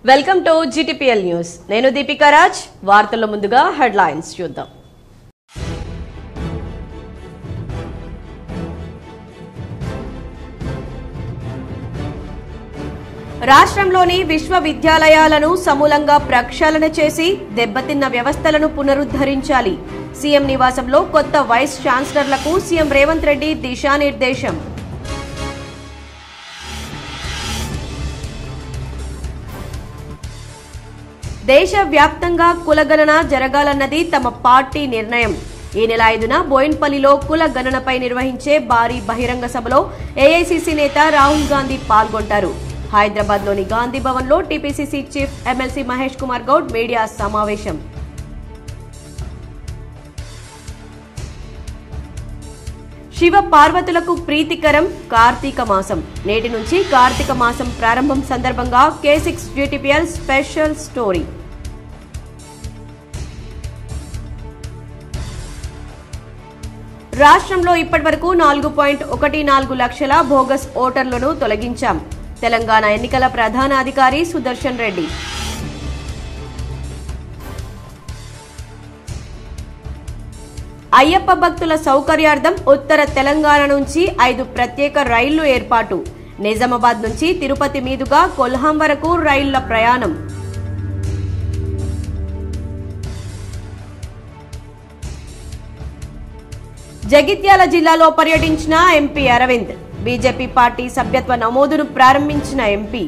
Welcome to GTPL news. నేను దీపికా రాజ్. వార్తల్లో ముందుగా హెడ్లైన్స్ చూద్దాం. రాష్ట్రంలోని విశ్వవిద్యాలయాలను సమూలంగా ప్రక్షాళన చేసి దెబ్బతిన్న వ్యవస్థలను పునరుద్ధరించాలి. సీఎం నివాసంలో కొత్త వైస్ ఛాన్సలర్లకు సీఎం రేవంత్ రెడ్డి దిశానిర్దేశం. దేశవ్యాప్తంగా కులగణన జరగాలన్నది తమ పార్టీ నిర్ణయం. ఈ నెల 5న బోయిన్పల్లిలో కుల గణనపై నిర్వహించే భారీ బహిరంగ సభలో ఏఐసీసీ నేత రాహుల్ గాంధీ పాల్గొంటారు. హైదరాబాద్లోని గాంధీ భవన్లో TPCC chief MLC Mahesh Kumar Goud media సమావేశం. శివ పార్వతులకు ప్రీతికరం కార్తీక మాసం. నేటి నుంచి కార్తీక మాసం ప్రారంభం సందర్భంగా K6 జీటీపీఎల్ స్పెషల్ స్టోరీ. రాష్ట్రంలో ఇప్పటివరకు 4.14 లక్షల బోగస్ ఓటర్లను తొలగించాం. తెలంగాణ ఎన్నికల ప్రధాన అధికారి సుదర్శన్ రెడ్డి. అయ్యప్ప భక్తుల సౌకర్యార్థం ఉత్తర తెలంగాణ నుంచి 5 ప్రత్యేక రైళ్లు ఏర్పాటు. నిజామాబాద్ నుంచి తిరుపతి మీదుగా కొల్హాం వరకు రైళ్ల ప్రయాణం. జగిత్యాల జిల్లాలో పర్యటించిన ఎంపీ అరవింద్. బీజేపీ పార్టీ సభ్యత్వ నమోదును ప్రారంభించిన ఎంపీ.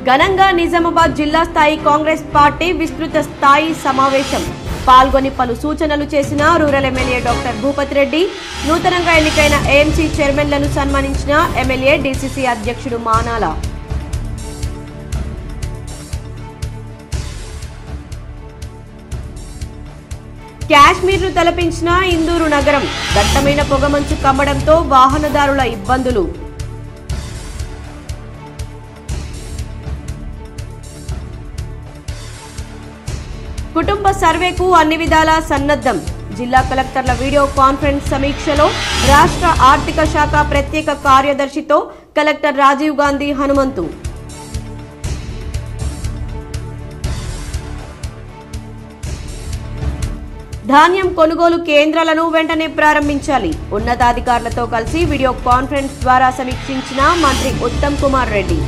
ఘనంగా నిజామాబాద్ జిల్లా స్థాయి కాంగ్రెస్ పార్టీ విస్తృత స్థాయి సమావేశం. పాల్గొని పలు సూచనలు చేసిన rural MLA doctor Bhupathi Reddy. నూతనంగా ఎన్నికైన ఏఎంసీ చైర్మన్లను సన్మానించిన ఎమ్మెల్యే డీసీసీ అధ్యక్షుడు మానాల. కాశ్మీర్ను తలపించిన ఇందూరు నగరం. దట్టమైన పొగమంచు కమ్మడంతో వాహనదారుల ఇబ్బందులు. కుటుంబ సర్వేకు అన్ని విధాలా సన్నద్ధం. జిల్లా కలెక్టర్ల వీడియో కాన్ఫరెన్స్ సమీక్షలో రాష్ట్ర ఆర్థిక శాఖ ప్రత్యేక కార్యదర్శితో కలెక్టర్ రాజీవ్ గాంధీ హనుమంతు. ధాన్యం కొనుగోలు కేంద్రాలను వెంటనే ప్రారంభించాలి. ఉన్నతాధికారులతో కలిసి వీడియో కాన్ఫరెన్స్ ద్వారా సమీక్షించిన మంత్రి ఉత్తమ్ కుమార్ రెడ్డి.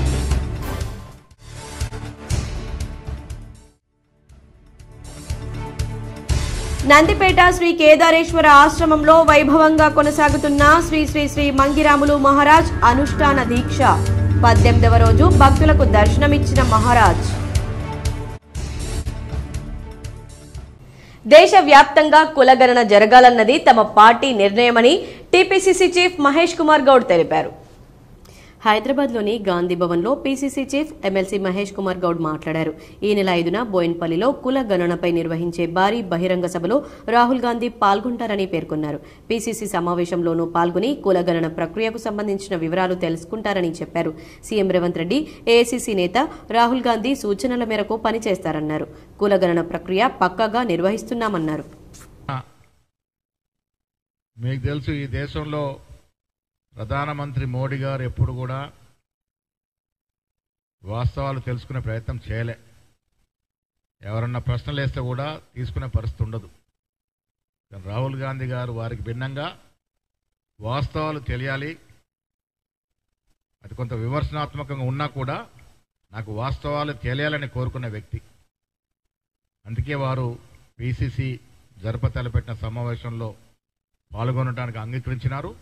నందిపేట శ్రీ కేదారేశ్వర ఆశ్రమంలో వైభవంగా కొనసాగుతున్న శ్రీ శ్రీ శ్రీ మంగిరాములు మహారాజ్ అనుష్ఠాన దీక్ష. 18వ రోజు భక్తులకు దర్శనమిచ్చిన మహారాజ్. దేశవ్యాప్తంగా కులగణన జరగాలన్నది తమ పార్టీ నిర్ణయమని టీపీసీసీ చీఫ్ మహేష్ కుమార్ గౌడ్ తెలిపారు. హైదరాబాద్లోని గాంధీ భవన్లో PCC chief MLC Mahesh Kumar Goud మాట్లాడారు. ఈ నెల 5న బోయిన్పల్లిలో కుల గణనపై నిర్వహించే భారీ బహిరంగ సభలో రాహుల్ గాంధీ పాల్గొంటారని పేర్కొన్నారు. పీసీసీ సమావేశంలోనూ పాల్గొని కుల గణన ప్రక్రియకు సంబంధించిన వివరాలు తెలుసుకుంటారని చెప్పారు. సీఎం రేవంత్ రెడ్డి ఏఐసీసీ నేత రాహుల్ గాంధీ సూచనల మేరకు పనిచేస్తారన్నారు. కుల గణన ప్రక్రియ పక్కాగా నిర్వహిస్తున్నామన్నారు. మీకు తెలుసు, ఈ దేశంలో ప్రధానమంత్రి మోడీ గారు ఎప్పుడు కూడా వాస్తవాలు తెలుసుకునే ప్రయత్నం చేయలే. ఎవరన్నా ప్రశ్నలు వేస్తే కూడా తీసుకునే పరిస్థితి ఉండదు. రాహుల్ గాంధీ గారు వారికి భిన్నంగా వాస్తవాలు తెలియాలి, అది కొంత విమర్శనాత్మకంగా ఉన్నా కూడా నాకు వాస్తవాలు తెలియాలని కోరుకునే వ్యక్తి. అందుకే వారు పీసీసీ తలపెట్టిన సమావేశంలో పాల్గొనడానికి అంగీకరించినారు.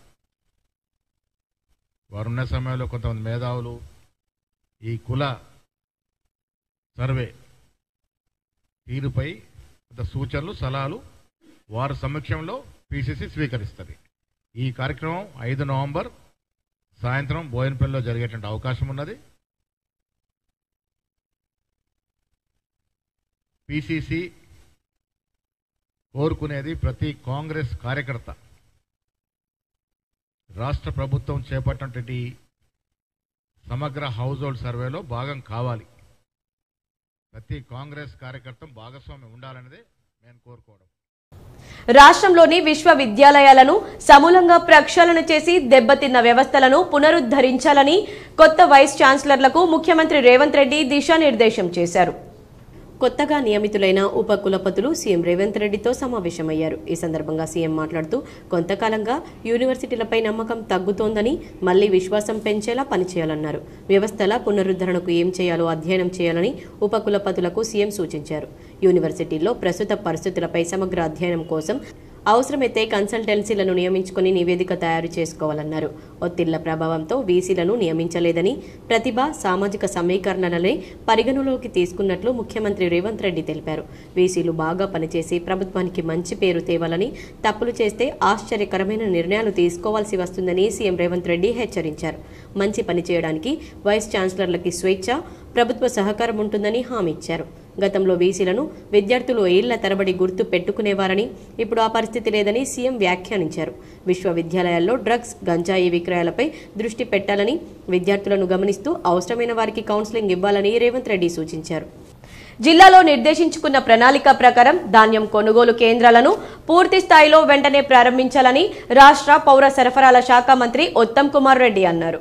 వారున్న సమయంలో కొంతమంది మేధావులు ఈ కుల సర్వే తీరుపై కొంత సూచనలు సలహాలు వారి సమక్షంలో పీసీసీ స్వీకరిస్తుంది. ఈ కార్యక్రమం 5 నవంబర్ సాయంత్రం బోయిన్పల్లిలో జరిగేటువంటి అవకాశం ఉన్నది. పీసీసీ కోరుకునేది ప్రతి కాంగ్రెస్ కార్యకర్త రాష్ట్ర ప్రభుత్వం చేపట్టినటువంటి సమగ్ర హౌస్ హోల్డ్ సర్వేలో భాగం కావాలి. ప్రతి కాంగ్రెస్ కార్యకర్త భాగస్వామ్యం ఉండాలనేదే నేను కోరుకోవడం. రాష్ట్రంలోని విశ్వవిద్యాలయాలను సమూలంగా ప్రక్షాళన చేసి దెబ్బతిన్న వ్యవస్థలను పునరుద్ధరించాలని కొత్త వైస్ ఛాన్సలర్లకు ముఖ్యమంత్రి రేవంత్ రెడ్డి దిశానిర్దేశం చేశారు. కొత్తగా నియమితులైన ఉప కులపతులు సీఎం రేవంత్ రెడ్డితో సమావేశమయ్యారు. ఈ సందర్భంగా సీఎం మాట్లాడుతూ కొంతకాలంగా యూనివర్సిటీలపై నమ్మకం తగ్గుతోందని మళ్లీ విశ్వాసం పెంచేలా పనిచేయాలన్నారు. వ్యవస్థల పునరుద్ధరణకు ఏం చేయాలో అధ్యయనం చేయాలని ఉప కులపతులకు సీఎం సూచించారు. యూనివర్సిటీల్లో ప్రస్తుత పరిస్థితులపై సమగ్ర అధ్యయనం కోసం అవసరమైతే కన్సల్టెన్సీలను నియమించుకుని నివేదిక తయారు చేసుకోవాలన్నారు. ఒత్తిళ్ల ప్రభావంతో వీసీలను నియమించలేదని, ప్రతిభ, సామాజిక సమీకరణలనే పరిగణలోకి తీసుకున్నట్లు ముఖ్యమంత్రి రేవంత్ రెడ్డి తెలిపారు. వీసీలు బాగా పనిచేసి ప్రభుత్వానికి మంచి పేరు తేవాలని, తప్పులు చేస్తే ఆశ్చర్యకరమైన నిర్ణయాలు తీసుకోవాల్సి వస్తుందని సీఎం రేవంత్ రెడ్డి హెచ్చరించారు. మంచి పని చేయడానికి వైస్ ఛాన్సలర్లకి స్వేచ్ఛ, ప్రభుత్వ సహకారం ఉంటుందని హామీ ఇచ్చారు. గతంలో వీసీలను విద్యార్థులు ఏళ్ల తరబడి గుర్తు పెట్టుకునేవారని, ఇప్పుడు ఆ పరిస్థితి లేదని సీఎం వ్యాఖ్యానించారు. విశ్వవిద్యాలయాల్లో డ్రగ్స్, గంజాయి విక్రయాలపై దృష్టి పెట్టాలని, విద్యార్థులను గమనిస్తూ అవసరమైన వారికి కౌన్సిలింగ్ ఇవ్వాలని రేవంత్ రెడ్డి సూచించారు. జిల్లాలో నిర్దేశించుకున్న ప్రణాళిక ప్రకారం ధాన్యం కొనుగోలు కేంద్రాలను పూర్తి స్థాయిలో వెంటనే ప్రారంభించాలని రాష్ట్ర పౌర సరఫరాల శాఖ మంత్రి ఉత్తమ్ కుమార్ రెడ్డి అన్నారు.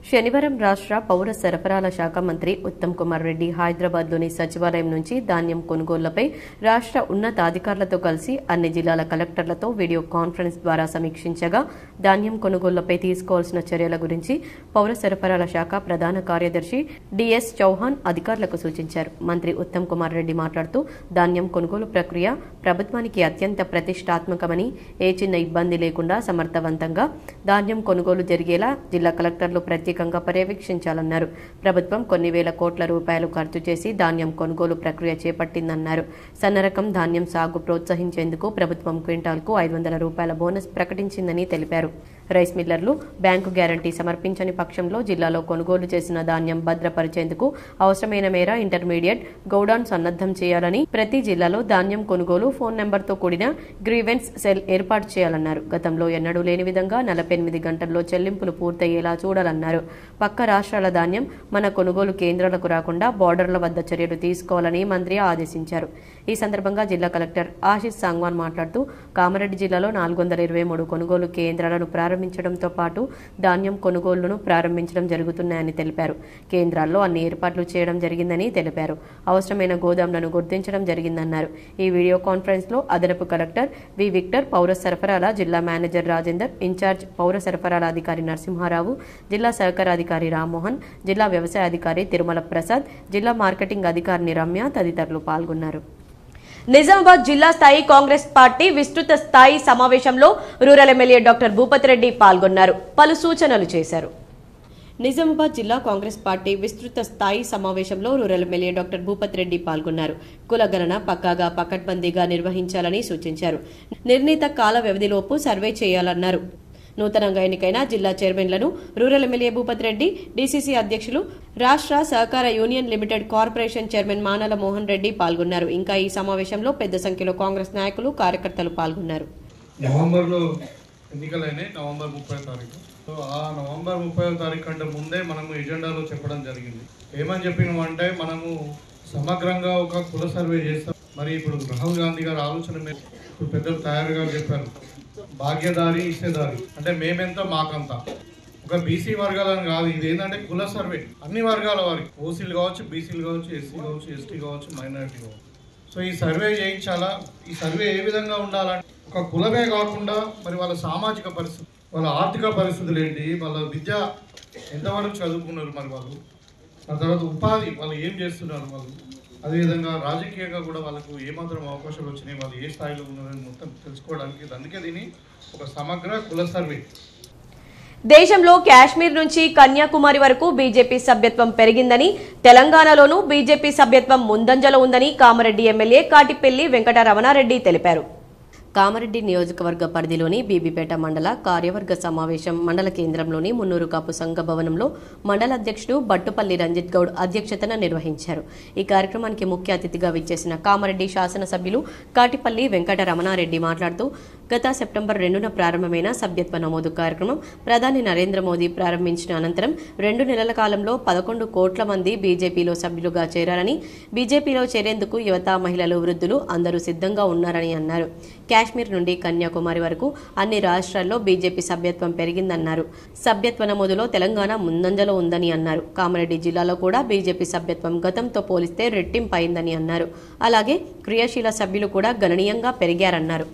శనివారం రాష్ట్ర పౌర సరఫరాల శాఖ మంత్రి ఉత్తమ్ కుమార్ రెడ్డి హైదరాబాద్లోని సచివాలయం నుంచి ధాన్యం కొనుగోళ్లపై రాష్ట్ర ఉన్నతాధికారులతో కలిసి అన్ని జిల్లాల కలెక్టర్లతో వీడియో కాన్ఫరెన్స్ ద్వారా సమీక్షించగా ధాన్యం కొనుగోళ్లపై తీసుకోవాల్సిన చర్యల గురించి పౌర సరఫరాల శాఖ ప్రధాన కార్యదర్శి డిఎస్ చౌహాన్ అధికారులకు సూచించారు. మంత్రి ఉత్తమ్ కుమార్ రెడ్డి మాట్లాడుతూ ధాన్యం కొనుగోలు ప్రక్రియ ప్రభుత్వానికి అత్యంత ప్రతిష్టాత్మకమని, ఏ చిన్న ఇబ్బంది లేకుండా సమర్థవంతంగా ధాన్యం కొనుగోలు జరిగేలా జిల్లా కలెక్టర్లు ప్రత్యేకంగా పర్యవేక్షించాలన్నారు. ప్రభుత్వం కొన్ని వేల కోట్ల రూపాయలు ఖర్చు చేసి ధాన్యం కొనుగోలు ప్రక్రియ చేపట్టిందన్నారు. సన్నరకం ధాన్యం సాగు ప్రోత్సహించేందుకు ప్రభుత్వం క్వింటాల్కు 500 రూపాయల బోనస్ ప్రకటించిందని తెలిపారు. రైస్ మిల్లర్లు బ్యాంకు గ్యారంటీ సమర్పించని పక్షంలో జిల్లాలో కొనుగోలు చేసిన ధాన్యం భద్రపరిచేందుకు అవసరమైన మేర ఇంటర్మీడియట్ గోడౌన్ సన్నద్దం చేయాలని, ప్రతి జిల్లాలో ధాన్యం కొనుగోలు ఫోన్ నెంబర్తో కూడిన గ్రీవెన్స్ సెల్ ఏర్పాటు చేయాలన్నారు. గతంలో ఎన్నడూ లేని విధంగా 48 గంటల్లో చెల్లింపులు పూర్తయ్యేలా చూడాలన్నారు. పక్క రాష్ట్రాల ధాన్యం మన కొనుగోలు కేంద్రాలకు రాకుండా బోర్డర్ల వద్ద చర్యలు తీసుకోవాలని మంత్రి ఆదేశించారు. ఈ సందర్భంగా జిల్లా కలెక్టర్ ఆశిష్ సాంగ్వాన్ మాట్లాడుతూ కామారెడ్డి జిల్లాలో 423 కొనుగోలు కేంద్రాలను ప్రారంభించడంతో పాటు ధాన్యం కొనుగోళ్లను ప్రారంభించడం జరుగుతున్నాయని తెలిపారు. కేంద్రాల్లో అన్ని ఏర్పాట్లు చేయడం జరిగిందని తెలిపారు. అవసరమైన గోదాంలను గుర్తించడం జరిగిందన్నారు. ఈ వీడియో కాన్ఫరెన్స్ లో అదనపు కలెక్టర్ వి విక్టర్, పౌర సరఫరాల జిల్లా మేనేజర్ రాజేందర్, ఇన్ఛార్జ్ పౌర సరఫరాల అధికారి నరసింహారావు, జిల్లా సహకార అధికారి రామ్మోహన్, జిల్లా వ్యవసాయ అధికారి తిరుమల ప్రసాద్, జిల్లా మార్కెటింగ్ అధికారిని రమ్య తదితరులు పాల్గొన్నారు. నిజామాబాద్ జిల్లా స్థాయి కాంగ్రెస్ పార్టీ విస్తృత స్థాయి సమావేశంలో rural MLA doctor Bhupathi Reddy పాల్గొన్నారు. పలు సూచనలు చేశారు. నిజామాబాద్ జిల్లా కాంగ్రెస్ పార్టీ విస్తృత స్థాయి సమావేశంలో rural MLA doctor Bhupathi Reddy పాల్గొన్నారు. కులగణన పక్కాగా పకడ్బందీగా నిర్వహించాలని సూచించారు. నిర్ణీత కాల వ్యవధిలోపు సర్వే చేయాలన్నారు. నూతనంగా ఎన్నికైన జిల్లా చైర్మన్లను rural MLA Bhupathi Reddy, DCC అధ్యక్షులు, రాష్ట్ర సహకార union limited corporation chairman Manala Mohan Reddy పాల్గొన్నారు. ఇంకా ఈ సమావేశంలో పెద్ద సంఖ్యలో కాంగ్రెస్ నాయకులు, కార్యకర్తలు పాల్గొన్నారు. నవంబర్లో ఎన్నికలైనాయి, నవంబర్ 30వ తారీఖు. సో ఆ నవంబర్ 30వ తారీఖు కంటే ముందే మనము ఎజెండాలో చెప్పడం జరిగింది. ఏమని చెప్పినామంటే మనము సమగ్రంగా ఒక కుల సర్వే చేస్తాం. మరి ఇప్పుడు రాహుల్ గాంధీ గారి ఆలోచన మీద ఇప్పుడు పెద్దలు తయారుగా చెప్పారు, భాగ్యదారి ఇచ్చేదారి అంటే మేమెంత మాకంత. ఒక బీసీ వర్గాలను కాదు, ఇది ఏంటంటే కుల సర్వే, అన్ని వర్గాల వారికి, ఓసీలు కావచ్చు, బీసీలు కావచ్చు, ఎస్సీ కావచ్చు, ఎస్టీ కావచ్చు, మైనారిటీ కావచ్చు. సో ఈ సర్వే చేయించాలా. ఈ సర్వే ఏ విధంగా ఉండాలంటే ఒక కులమే కాకుండా మరి వాళ్ళ సామాజిక పరిస్థితి, వాళ్ళ ఆర్థిక పరిస్థితులు ఏంటి, వాళ్ళ విద్య ఎంతవరకు చదువుకున్నారు, మరి వాళ్ళు ఆ తర్వాత ఉపాధి వాళ్ళు ఏం చేస్తున్నారు, వాళ్ళు అదేవిధంగా రాజకీయంగా కూడా వాళ్ళకు ఏమాత్రం అవకాశాలు వచ్చినాయి, వాళ్ళు ఏ స్థాయిలో ఉన్నారని మొత్తం తెలుసుకోవడానికి. అందుకే దీన్ని ఒక సమగ్ర కుల సర్వే. దేశంలో కాశ్మీర్ నుంచి కన్యాకుమారి వరకు బీజేపీ సభ్యత్వం పెరిగిందని, తెలంగాణలోనూ బీజేపీ సభ్యత్వం ముందంజలో ఉందని కామారెడ్డి ఎమ్మెల్యే కాటిపెల్లి వెంకట రమణారెడ్డి తెలిపారు. కామారెడ్డి నియోజకవర్గ పరిధిలోని బీబీపేట మండల కార్యవర్గ సమావేశం మండల కేంద్రంలోని మున్నూరు కాపు సంఘ భవనంలో మండల అధ్యక్షుడు బట్టుపల్లి రంజిత్ గౌడ్ అధ్యక్షతన నిర్వహించారు. ఈ కార్యక్రమానికి ముఖ్య అతిథిగా విచ్చేసిన కామారెడ్డి శాసనసభ్యులు కాటిపల్లి వెంకట రమణారెడ్డి మాట్లాడుతూ గత సెప్టెంబర్ 2న ప్రారంభమైన సభ్యత్వ నమోదు కార్యక్రమం ప్రధాని నరేంద్ర మోదీ ప్రారంభించిన అనంతరం 2 నెలల కాలంలో 11 కోట్ల మంది బీజేపీలో సభ్యులుగా చేరారని, బీజేపీలో చేరేందుకు యువత, మహిళలు, వృద్ధులు అందరూ సిద్ధంగా ఉన్నారని అన్నారు. కాశ్మీర్ నుండి కన్యాకుమారి వరకు అన్ని రాష్ట్రాల్లో బీజేపీ సభ్యత్వం పెరిగిందన్నారు. సభ్యత్వ నమోదులో తెలంగాణ ముందంజలో ఉందని అన్నారు. కామారెడ్డి జిల్లాలో కూడా బీజేపీ సభ్యత్వం గతంతో పోలిస్తే రెట్టింపైందని అన్నారు. అలాగే క్రియాశీల సభ్యులు కూడా గణనీయంగా పెరిగారన్నారు.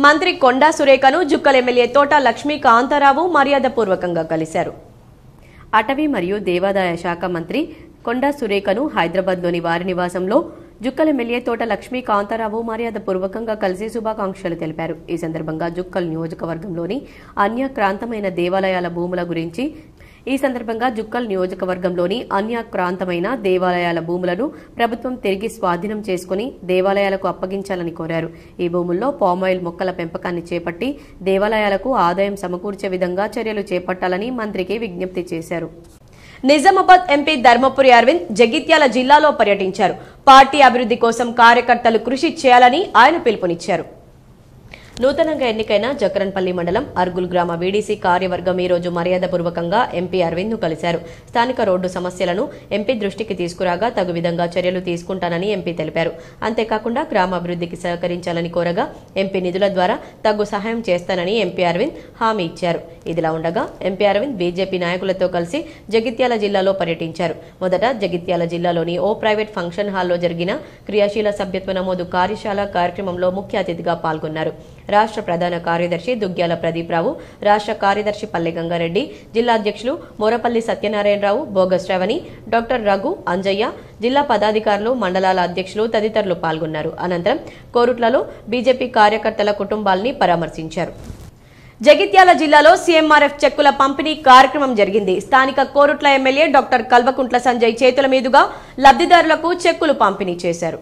మంత్రి కొండా సురేఖను జుక్కల్ ఎమ్మెల్యే తోట లక్ష్మీ కాంతారావు మర్యాదపూర్వకంగా కలిశారు. అటవీ మరియు దేవాదాయ శాఖ మంత్రి కొండా సురేఖను హైదరాబాద్లోని వారి నివాసంలో జుక్కల్ ఎమ్మెల్యే తోట లక్ష్మీ కాంతారావు మర్యాదపూర్వకంగా కలిసి శుభాకాంక్షలు తెలిపారు. ఈ సందర్భంగా జుక్కల్ నియోజకవర్గంలోని అన్యాక్రాంతమైన దేవాలయాల భూముల గురించి దేవాలయాల భూములను ప్రభుత్వం తిరిగి స్వాధీనం చేసుకుని దేవాలయాలకు అప్పగించాలని కోరారు. ఈ భూముల్లో పామాయిల్ మొక్కల పెంపకాన్ని చేపట్టి దేవాలయాలకు ఆదాయం సమకూర్చే విధంగా చర్యలు చేపట్టాలని మంత్రికి విజ్ఞప్తి చేశారు. నిజామాబాద్ ఎంపీ ధర్మపురి అరవింద్ జగిత్యాల జిల్లాలో పర్యటించారు. పార్టీ అభివృద్ధి కోసం కార్యకర్తలు కృషి చేయాలని ఆయన పిలుపునిచ్చారు. నూతనంగా ఎన్నికైన జకరన్పల్లి మండలం అర్గుల్ గ్రామ వీడీసీ కార్యవర్గం ఈ రోజు మర్యాదపూర్వకంగా ఎంపీ అరవింద్ ను కలిశారు. స్థానిక రోడ్డు సమస్యలను ఎంపీ దృష్టికి తీసుకురాగా తగు విధంగా చర్యలు తీసుకుంటానని ఎంపీ తెలిపారు. అంతేకాకుండా గ్రామాభివృద్ధికి సహకరించాలని కోరగా ఎంపీ నిధుల ద్వారా తగు సహాయం చేస్తానని ఎంపీ అరవింద్ హామీ ఇచ్చారు. ఇదిలా ఉండగా ఎంపీ అరవింద్ బీజేపీ నాయకులతో కలిసి జగిత్యాల జిల్లాలో పర్యటించారు. మొదట జగిత్యాల జిల్లాలోని ఓ ప్రైవేట్ ఫంక్షన్ హాల్లో జరిగిన క్రియాశీల సభ్యత్వ నమోదు కార్యశాల కార్యక్రమంలో ముఖ్య అతిథిగా పాల్గొన్నారు. రాష్ట్ర ప్రధాన కార్యదర్శి దుగ్గ్యాల ప్రదీప్ రావు, రాష్ట్ర కార్యదర్శి పల్లె గంగారెడ్డి, జిల్లా అధ్యక్షులు మోరపల్లి సత్యనారాయణరావు, బోగస్ శ్రవణి, డాక్టర్ రఘు, అంజయ్య, జిల్లా పదాధికారులు, మండలాల అధ్యక్షులు తదితరులు పాల్గొన్నారు. అనంతరం కోరుట్లలో బీజేపీ కార్యకర్తల కుటుంబాల్ని పరామర్శించారు. జగిత్యాల జిల్లాలో సీఎంఆర్ఎఫ్ చెక్కుల పంపిణీ కార్యక్రమం జరిగింది. స్థానిక కోరుట్ల ఎమ్మెల్యే డాక్టర్ కల్వకుంట్ల సంజయ్ చేతుల మీదుగా లబ్ధిదారులకు చెక్కులు పంపిణీ చేశారు.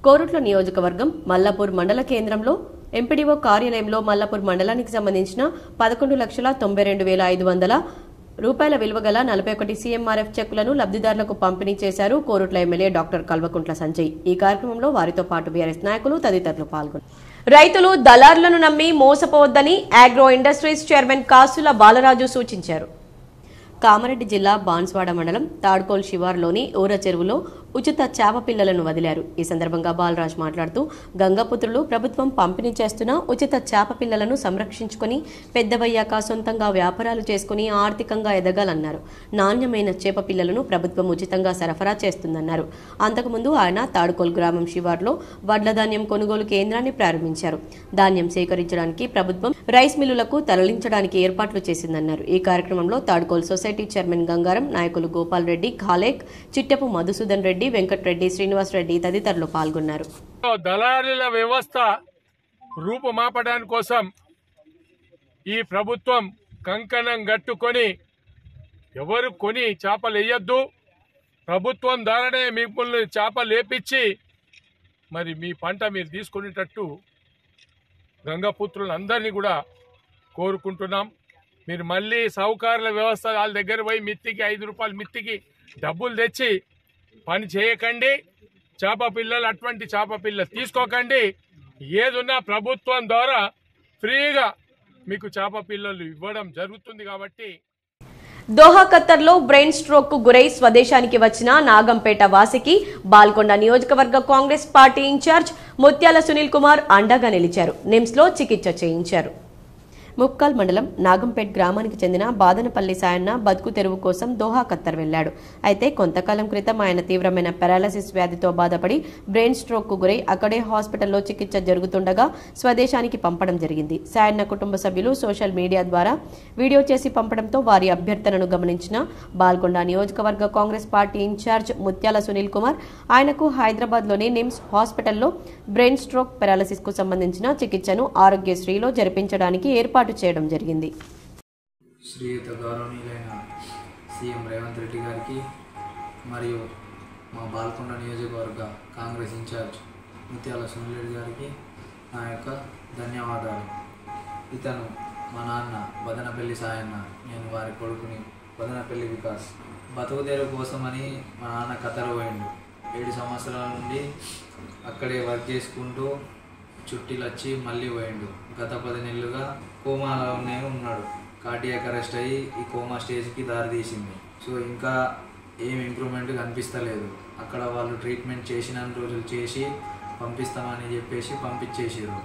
కోరుట్ల నియోజకవర్గం మల్లాపూర్ మండల కేంద్రంలో ఎంపీడీఓ కార్యాలయంలో మల్లాపూర్ మండలానికి సంబంధించిన 11,92,500 రూపాయల విలువ గల 41 సీఎంఆర్ఎఫ్ చెక్కులను లబ్ధిదారులకు పంపిణీ చేశారు కోరుట్ల ఎమ్మెల్యే డాక్టర్ కల్వకుంట్ల సంజయ్. ఈ కార్యక్రమంలో వారితో పాటు బీఆర్ఎస్ నాయకులు తదితరులు పాల్గొన్నారు. రైతులు దళారులను నమ్మి మోసపోవద్దని ఆగ్రో ఇండస్ట్రీస్ చైర్మన్ కాసుల బాలరాజు సూచించారు. కామారెడ్డి జిల్లా బాన్స్వాడ మండలం తాడ్కోల్ శివార్లోని ఊర చెరువులో ఉచిత చేప పిల్లలను వదిలారు. ఈ సందర్భంగా బాలరాజ్ మాట్లాడుతూ గంగపుత్రులు ప్రభుత్వం పంపిణీ చేస్తున్న ఉచిత చేప పిల్లలను సంరక్షించుకుని పెద్దవయ్యాక సొంతంగా వ్యాపారాలు చేసుకుని ఆర్థికంగా ఎదగాలన్నారు. నాణ్యమైన చేప పిల్లలను ప్రభుత్వం ఉచితంగా సరఫరా చేస్తుందన్నారు. అంతకుముందు ఆయన తాడ్కోల్ గ్రామం శివార్లో వడ్ల ధాన్యం కొనుగోలు కేంద్రాన్ని ప్రారంభించారు. ధాన్యం సేకరించడానికి ప్రభుత్వం రైస్ మిల్లులకు తరలించడానికి ఏర్పాట్లు చేసిందన్నారు. ఈ కార్యక్రమంలో తాడ్కోల్ సొసైటీ చైర్మన్ గంగారం, నాయకులు గోపాల్ రెడ్డి, ఖాలేక్, చిట్టెపు మధుసూదన్ రెడ్డి, వెంకటరెడ్డి, శ్రీనివాస్ రెడ్డి తదితరులు పాల్గొన్నారు. దళారుల వ్యవస్థ రూపుమాపడానికి కోసం ఈ ప్రభుత్వం కంకణం గట్టుకొని ఎవరు కొని చేపలు వేయొద్దు, ప్రభుత్వం ద్వారానే మిమ్మల్ని చేపలు లేపించి మరి మీ పంట మీరు తీసుకునేటట్టు గంగపుత్రులందరినీ కూడా కోరుకుంటున్నాం. మీరు మళ్ళీ సౌకర్యాల వ్యవస్థ వాళ్ళ దగ్గర పోయి మిత్తికి 5 రూపాయలు మిత్తికి డబ్బులు తెచ్చి పని చేయకండి. చేప పిల్లలు అటువంటి చేప పిల్లలు తీసుకోకండి. ఏదున్నా ప్రభుత్వం ద్వారా ఫ్రీగా మీకు చేప పిల్లలు ఇవ్వడం జరుగుతుంది. కాబట్టి దోహా ఖత్తర్లో బ్రెయిన్ స్ట్రోక్ కు గురై స్వదేశానికి వచ్చిన నాగంపేట వాసికి బాల్కొండ నియోజకవర్గ కాంగ్రెస్ పార్టీ ఇన్ఛార్జ్ ముత్యాల సునీల్ కుమార్ అండగా నిలిచారు. నిమ్స్ లో చికిత్స చేయించారు. ముప్కాల్ మండలం నాగంపేట్ గ్రామానికి చెందిన బాదనపల్లి సాయన్న బతుకు తెరువు కోసం దోహా ఖత్తర్ వెళ్లాడు. అయితే కొంతకాలం క్రితం ఆయన తీవ్రమైన పారాలసిస్ వ్యాధితో బాధపడి బ్రెయిన్ స్ట్రోక్ కు గురై అక్కడే హాస్పిటల్లో చికిత్స జరుగుతుండగా స్వదేశానికి పంపడం జరిగింది. సాయన్న కుటుంబ సభ్యులు సోషల్ మీడియా ద్వారా వీడియో చేసి పంపడంతో వారి అభ్యర్థనను గమనించిన బాల్కొండ నియోజకవర్గ కాంగ్రెస్ పార్టీ ఇన్ఛార్జ్ ముత్యాల సునీల్ కుమార్ ఆయనకు హైదరాబాద్లోని నిమ్స్ హాస్పిటల్లో బ్రెయిన్ స్ట్రోక్ పారాలసిస్ కు సంబంధించిన చికిత్సను ఆరోగ్యశ్రీలో జరిపించడానికి ఏర్పాటు చేయడం జరిగింది. శ్రీయుత గౌరవనీయులైన సీఎం రేవంత్ రెడ్డి గారికి మరియు మా బాల్కొండ నియోజకవర్గ కాంగ్రెస్ ఇన్ఛార్జ్ ముత్యాల సునీల్ రెడ్డి గారికి నా యొక్క ధన్యవాదాలు. ఇతను మా నాన్న బదనపల్లి సాయన్న, నేను వారి కొడుకుని బదనపల్లి వికాస్. బతుకుదేరు కోసమని మా నాన్న ఖత్తర్ పోయిండు. 7 సంవత్సరాల నుండి అక్కడే వర్క్ చేసుకుంటూ చుట్టీలు వచ్చి మళ్ళీ పోయిండు. గత 10 నెలలుగా కోమాలోనే ఉన్నాడు. కార్డియాక్ అరెస్ట్ అయ్యి ఈ కోమా స్టేజ్కి దారి తీసింది. సో ఇంకా ఏం ఇంప్రూవ్మెంట్ కనిపిస్తలేదు. అక్కడ వాళ్ళు ట్రీట్మెంట్ చేసినంత రోజులు చేసి పంపిస్తామని చెప్పేసి పంపించేసారు.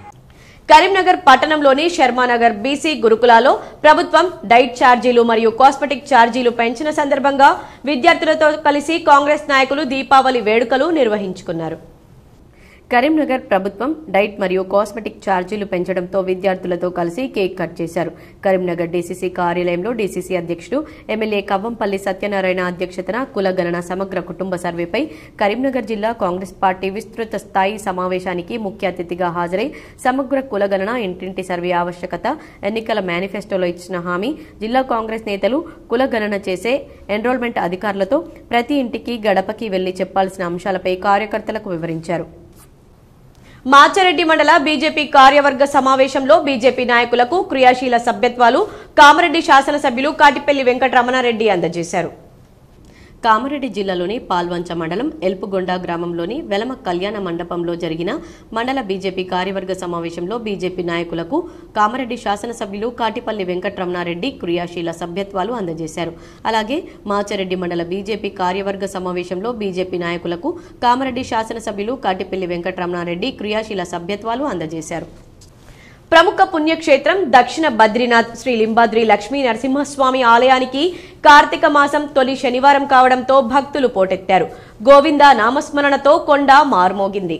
కరీంనగర్ పట్టణంలోని శర్మానగర్ బీసీ గురుకులాలో ప్రభుత్వం డైట్ ఛార్జీలు మరియు కాస్మెటిక్ ఛార్జీలు పెంచిన సందర్భంగా విద్యార్థులతో కలిసి కాంగ్రెస్ నాయకులు దీపావళి వేడుకలు నిర్వహించుకున్నారు. కరీంనగర్ ప్రభుత్వం డైట్ మరియు కాస్మెటిక్ ఛార్జీలు పెంచడంతో విద్యార్థులతో కలిసి కేక్ కట్ చేశారు. కరీంనగర్ డీసీసీ కార్యాలయంలో డీసీసీ అధ్యక్షుడు ఎమ్మెల్యే కవ్వంపల్లి సత్యనారాయణ అధ్యక్షతన కులగణన సమగ్ర కుటుంబ సర్వేపై కరీంనగర్ జిల్లా కాంగ్రెస్ పార్టీ విస్తృత స్థాయి సమావేశానికి ముఖ్య అతిథిగా హాజరై సమగ్ర కులగణన ఇంటింటి సర్వే ఆవశ్యకత, ఎన్నికల మేనిఫెస్టోలో ఇచ్చిన హామీ, జిల్లా కాంగ్రెస్ నేతలు కులగణన చేసే ఎన్రోల్మెంట్ అధికారులతో ప్రతి ఇంటికి గడపకి వెళ్లి చెప్పాల్సిన అంశాలపై కార్యకర్తలకు వివరించారు. మాచారెడ్డి మండల బీజేపీ కార్యవర్గ సమావేశంలో బీజేపీ నాయకులకు క్రియాశీల సభ్యత్వాలు కామారెడ్డి శాసనసభ్యులు కాటిపల్లి వెంకటరమణారెడ్డి అందజేశారు. కామారెడ్డి జిల్లాలోని పాల్వంచ మండలం ఎల్పుగొండ గ్రామంలోని వెలమ కళ్యాణ మండపంలో జరిగిన మండల బీజేపీ కార్యవర్గ సమావేశంలో బీజేపీ నాయకులకు కామారెడ్డి శాసనసభ్యులు కాటిపల్లి వెంకటరమణారెడ్డి క్రియాశీల సభ్యత్వాలు అందజేశారు. అలాగే మాచారెడ్డి మండల బీజేపీ కార్యవర్గ సమావేశంలో బీజేపీ నాయకులకు కామారెడ్డి శాసనసభ్యులు కాటిపల్లి వెంకటరమణారెడ్డి క్రియాశీల సభ్యత్వాలు అందజేశారు. ప్రముఖ పుణ్యక్షేత్రం దక్షిణ బద్రీనాథ్ శ్రీ లింబాద్రి లక్ష్మీ నరసింహస్వామి ఆలయానికి కార్తీక మాసం తొలి శనివారం కావడంతో భక్తులు పోటెత్తారు. గోవింద నామస్మరణతో కొండ మార్మోగింది.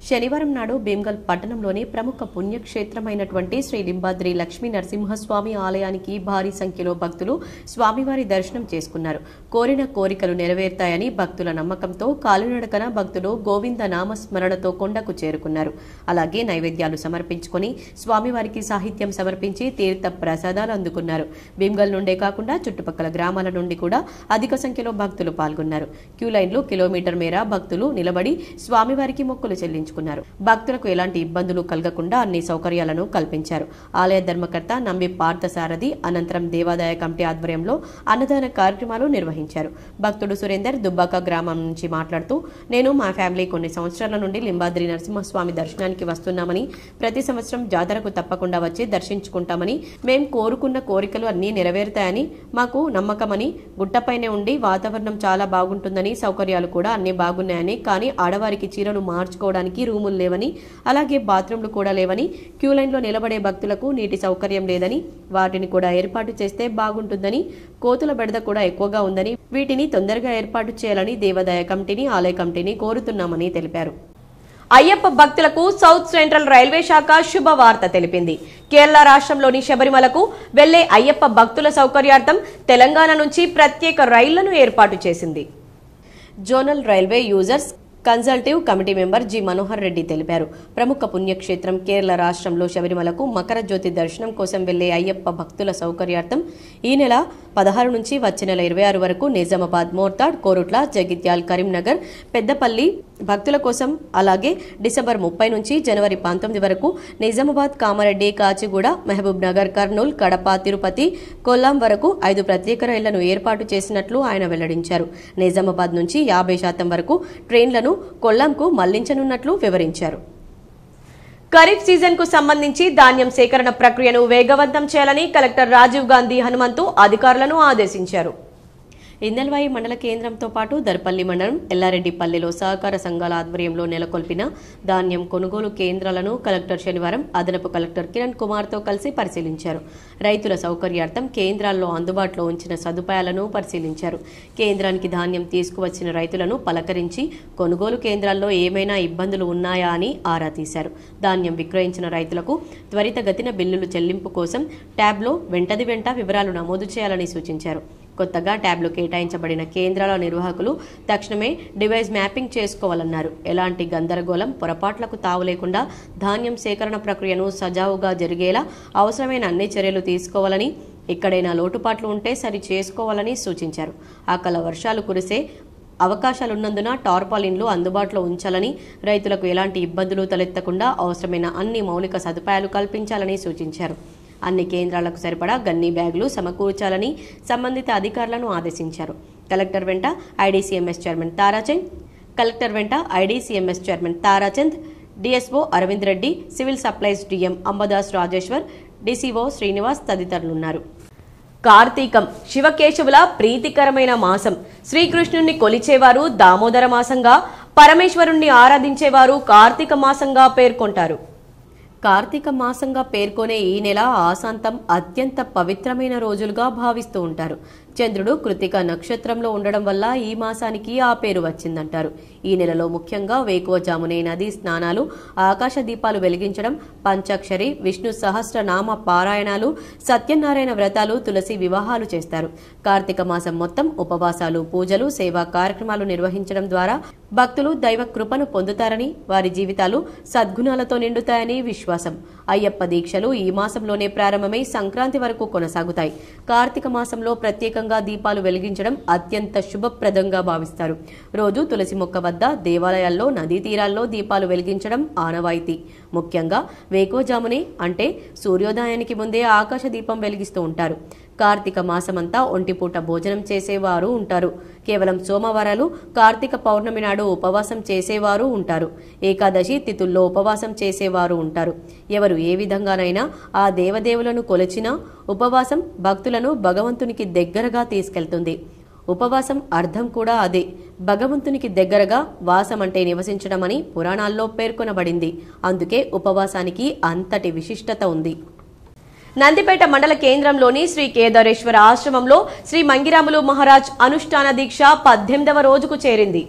శనివారం నాడు భీమ్గల్ పట్టణంలోని ప్రముఖ పుణ్యక్షేత్రమైనటువంటి శ్రీ లింబాద్రి లక్ష్మీ నరసింహస్వామి ఆలయానికి భారీ సంఖ్యలో భక్తులు స్వామివారి దర్శనం చేసుకున్నారు. కోరిన కోరికలు నెరవేరుతాయని భక్తుల నమ్మకంతో కాలినడకన భక్తులు గోవింద నామస్మరణతో కొండకు చేరుకున్నారు. అలాగే నైవేద్యాలు సమర్పించుకొని స్వామివారికి సాహిత్యం సమర్పించి తీర్థ ప్రసాదాలు అందుకున్నారు. భీమ్గల్ నుండే కాకుండా చుట్టుపక్కల గ్రామాల నుండి కూడా అధిక సంఖ్యలో భక్తులు పాల్గొన్నారు. క్యూలైన్లు కిలోమీటర్ మేర భక్తులు నిలబడి స్వామివారికి మొక్కులు చెల్లించారు. భక్తులకు ఎలాంటి ఇబ్బందులు కలగకుండా అన్ని సౌకర్యాలను కల్పించారు. ఆలయ ధర్మకర్త నంబి పార్థసారథి అనంతరం దేవాదాయ కమిటీ ఆధ్వర్యంలో అన్నదాన కార్యక్రమాలు నిర్వహించారు. భక్తుడు సురేందర్ దుబ్బాక గ్రామం నుంచి మాట్లాడుతూ, నేను మా ఫ్యామిలీ కొన్ని సంవత్సరాల నుండి లింబాద్రి నరసింహస్వామి దర్శనానికి వస్తున్నామని, ప్రతి సంవత్సరం జాతరకు తప్పకుండా వచ్చి దర్శించుకుంటామని, మేం కోరుకున్న కోరికలు అన్నీ నెరవేరుతాయని మాకు నమ్మకమని, గుట్టపైనే ఉండి వాతావరణం చాలా బాగుంటుందని, సౌకర్యాలు కూడా అన్ని బాగున్నాయని, కానీ ఆడవారికి చీరలు మార్చుకోవడానికి రూములు లేవని, అలాగే బాత్రూంలు కూడా లేవని, క్యూ లైన్లో నిలబడే భక్తులకు నీటి సౌకర్యం లేదని, వాటిని కూడా ఏర్పాటు చేస్తే బాగుంటుందని, కోతుల బెడద కూడా ఎక్కువగా ఉందని, వీటిని తొందరగా ఏర్పాటు చేయాలని దేవాదాయ కమిటీని, ఆలయ కమిటీని కోరుతున్నామని తెలిపారు. అయ్యప్ప భక్తులకు సౌత్ సెంట్రల్ రైల్వే శాఖ శుభవార్త తెలిపింది. కేరళ రాష్ట్రంలోని శబరిమలకు వెళ్లే అయ్యప్ప భక్తుల సౌకర్యార్థం తెలంగాణ నుంచి ప్రత్యేక రైళ్లను ఏర్పాటు చేసింది. Zonal railway users consultative committee member G Manohar Reddy తెలిపారు. ప్రముఖ పుణ్యక్షేత్రం కేరళ రాష్ట్రంలో శబరిమలకు మకర జ్యోతి దర్శనం కోసం వెళ్లే అయ్యప్ప భక్తుల సౌకర్యార్థం ఈ నెల 16 నుంచి వచ్చే నెల 26 వరకు నిజామాబాద్, మోర్తాడ్, కోరుట్ల, జగిత్యాల్, కరీంనగర్, పెద్దపల్లి భక్తుల కోసం, అలాగే డిసెంబర్ 30 నుంచి జనవరి 19 వరకు నిజామాబాద్, కామారెడ్డి, కాచిగూడ, మహబూబ్ నగర్, కర్నూలు, కడప, తిరుపతి, కొల్లాం వరకు 5 ప్రత్యేక రైళ్లను ఏర్పాటు చేసినట్లు ఆయన వెల్లడించారు. నిజామాబాద్ నుంచి 50% వరకు ట్రైన్లను కొల్లాంకు మళ్లించనున్నట్లు వివరించారు. ఖరీఫ్ సీజన్ కు సంబంధించి ధాన్యం సేకరణ ప్రక్రియను వేగవంతం చేయాలని కలెక్టర్ రాజీవ్ గాంధీ హనుమంతు అధికారులను ఆదేశించారు. ఇందల్వాయి మండల కేంద్రంతో పాటు దర్పల్లి మండలం ఎల్లారెడ్డిపల్లిలో సహకార సంఘాల ఆధ్వర్యంలో నెలకొల్పిన ధాన్యం కొనుగోలు కేంద్రాలను కలెక్టర్ శనివారం అదనపు కలెక్టర్ కిరణ్ కుమార్తో కలిసి పరిశీలించారు. రైతుల సౌకర్యార్థం కేంద్రాల్లో అందుబాటులో ఉంచిన సదుపాయాలను పరిశీలించారు. కేంద్రానికి ధాన్యం తీసుకువచ్చిన రైతులను పలకరించి కొనుగోలు కేంద్రాల్లో ఏమైనా ఇబ్బందులు ఉన్నాయా అని ఆరా తీశారు. ధాన్యం విక్రయించిన రైతులకు త్వరితగతిన బిల్లులు చెల్లింపు కోసం ట్యాబ్లో వెంటది వెంట వివరాలు నమోదు చేయాలని సూచించారు. కొత్తగా ట్యాబ్లు కేటాయించబడిన కేంద్రాల నిర్వాహకులు తక్షణమే డివైస్ మ్యాపింగ్ చేసుకోవాలన్నారు. ఎలాంటి గందరగోళం, పొరపాట్లకు తావు లేకుండా ధాన్యం సేకరణ ప్రక్రియను సజావుగా జరిగేలా అవసరమైన అన్ని చర్యలు తీసుకోవాలని, ఎక్కడైనా లోటుపాట్లు ఉంటే సరి చేసుకోవాలని సూచించారు. అకాల వర్షాలు కురిసే అవకాశాలున్నందున టార్పాలిన్లు అందుబాటులో ఉంచాలని, రైతులకు ఎలాంటి ఇబ్బందులు తలెత్తకుండా అవసరమైన అన్ని మౌలిక సదుపాయాలు కల్పించాలని సూచించారు. అన్ని కేంద్రాలకు సరిపడా గన్నీ బ్యాగులు సమకూర్చాలని సంబంధిత అధికారులను ఆదేశించారు. కలెక్టర్ వెంట IDCMS chairman Tarachand, DSO Arvind Reddy, civil supplies DM Ambadas Rajeshwar, DCO Srinivas తదితరులున్నారు. కార్తీకం శివకేశవుల ప్రీతికరమైన మాసం. శ్రీకృష్ణుణ్ణి కొలిచేవారు దామోదర మాసంగా, పరమేశ్వరుణ్ణి ఆరాధించేవారు కార్తీక మాసంగా పేర్కొంటారు. కార్తీక మాసంగా పేర్కొనే ఈ నెల ఆశాంతం అత్యంత పవిత్రమైన రోజులుగా భావిస్తూ ఉంటారు. చంద్రుడు కృతిక నక్షత్రంలో ఉండడం వల్ల ఈ మాసానికి ఆ పేరు వచ్చిందంటారు. ఈ నెలలో ముఖ్యంగా వేకువజామునే నదీ స్నానాలు, ఆకాశ దీపాలు వెలిగించడం, పంచాక్షరి, విష్ణు సహస్రనామ పారాయణాలు, సత్యనారాయణ వ్రతాలు, తులసి వివాహాలు చేస్తారు. కార్తీక మాసం మొత్తం ఉపవాసాలు, పూజలు, సేవా కార్యక్రమాలు నిర్వహించడం ద్వారా భక్తులు దైవ కృపను పొందుతారని, వారి జీవితాలు సద్గుణాలతో నిండుతాయని విశ్వాసం. అయ్యప్ప దీక్షలు ఈ మాసంలోనే ప్రారంభమై సంక్రాంతి వరకు కొనసాగుతాయి. కార్తీక మాసంలో ప్రత్యేకంగా దీపాలు వెలిగించడం అత్యంత శుభప్రదంగా భావిస్తారు. రోజు తులసి మొక్క వద్ద, దేవాలయాల్లో, నదీ తీరాల్లో దీపాలు వెలిగించడం ఆనవాయితీ. ముఖ్యంగా వేకువజామునే అంటే సూర్యోదయానికి ముందే ఆకాశ దీపం వెలిగిస్తూ ఉంటారు. కార్తీక మాసమంతా ఒంటిపూట భోజనం చేసేవారు ఉంటారు. కేవలం సోమవారాలు, కార్తీక పౌర్ణమి నాడు ఉపవాసం చేసేవారు ఉంటారు. ఏకాదశి తిథుల్లో ఉపవాసం చేసేవారు ఉంటారు. ఎవరు ఏ విధంగానైనా ఆ దేవదేవులను కొలిచినా ఉపవాసం భక్తులను భగవంతునికి దగ్గరగా తీసుకెళ్తుంది. ఉపవాసం అర్థం కూడా అదే, భగవంతునికి దగ్గరగా వాసం అంటే నివసించడం అని పురాణాల్లో పేర్కొనబడింది. అందుకే ఉపవాసానికి అంతటి విశిష్టత ఉంది. నందిపేట మండల కేంద్రంలోని శ్రీ కేదారేశ్వర ఆశ్రమంలో శ్రీ మంగిరాములు మహారాజ్ అనుష్ఠాన దీక్ష 18వ రోజుకు చేరింది.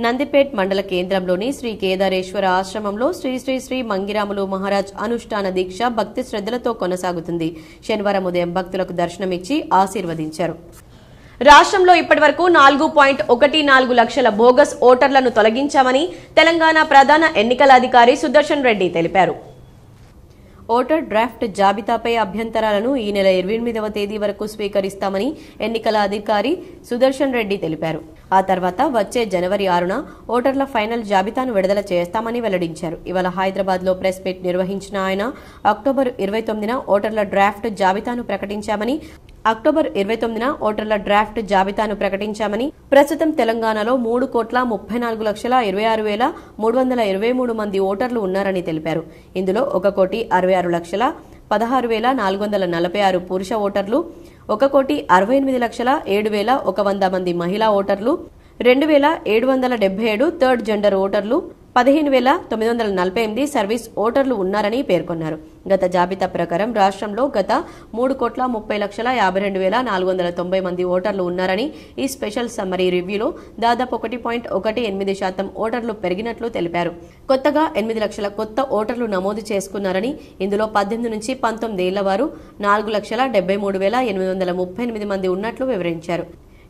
నందిపేట్ మండల కేంద్రంలోని శ్రీ కేదారేశ్వర ఆశ్రమంలో శ్రీ శ్రీ శ్రీ మంగిరాములు మహారాజ్ అనుష్ఠాన దీక్ష భక్తి శ్రద్ధలతో కొనసాగుతుంది. శనివారం ఉదయం భక్తులకు దర్శనమిచ్చి ఆశీర్వదించారు. రాష్ట్రంలో ఇప్పటివరకు 4.14 లక్షల బోగస్ ఓటర్లను తొలగించామని తెలంగాణ ప్రధాన ఎన్నికల అధికారి సుదర్శన్ రెడ్డి తెలిపారు. ఓటర్ డ్రాఫ్ట్ జాబితాపై అభ్యంతరాలను ఈ నెల 28వ తేదీ వరకు స్వీకరిస్తామని ఎన్నికల అధికారి సుదర్శన్ రెడ్డి తెలిపారు. ఆ తర్వాత వచ్చే జనవరి 6న ఓటర్ల ఫైనల్ జాబితాను విడుదల చేస్తామని వెల్లడించారు. ఇవాళ హైదరాబాద్ లో ప్రెస్ మీట్ నిర్వహించిన ఆయన అక్టోబర్ 29న ఓటర్ల డ్రాఫ్ట్ జాబితాను ప్రకటించామని ప్రస్తుతం తెలంగాణలో 3,34,26,26,323 మంది ఓటర్లు ఉన్నారని తెలిపారు. ఇందులో 1,66,16,446 పురుష ఓటర్లు, 1,68,07,100 మంది మహిళా ఓటర్లు, 2,777 థర్డ్ జెండర్ ఓటర్లు, 15,948 సర్వీస్ ఓటర్లు ఉన్నారని పేర్కొన్నారు. గత జాబితా ప్రకారం రాష్ట్రంలో గత 3,30,52,490 మంది ఓటర్లు ఉన్నారని, ఈ స్పెషల్ సమ్మరీ రివ్యూలో దాదాపు 1.18% ఓటర్లు పెరిగినట్లు తెలిపారు. కొత్తగా 8 లక్షల కొత్త ఓటర్లు నమోదు చేసుకున్నారని, ఇందులో 18 నుంచి 19 ఏళ్ల వారు 4,73,838 మంది ఉన్నట్లు వివరించారు.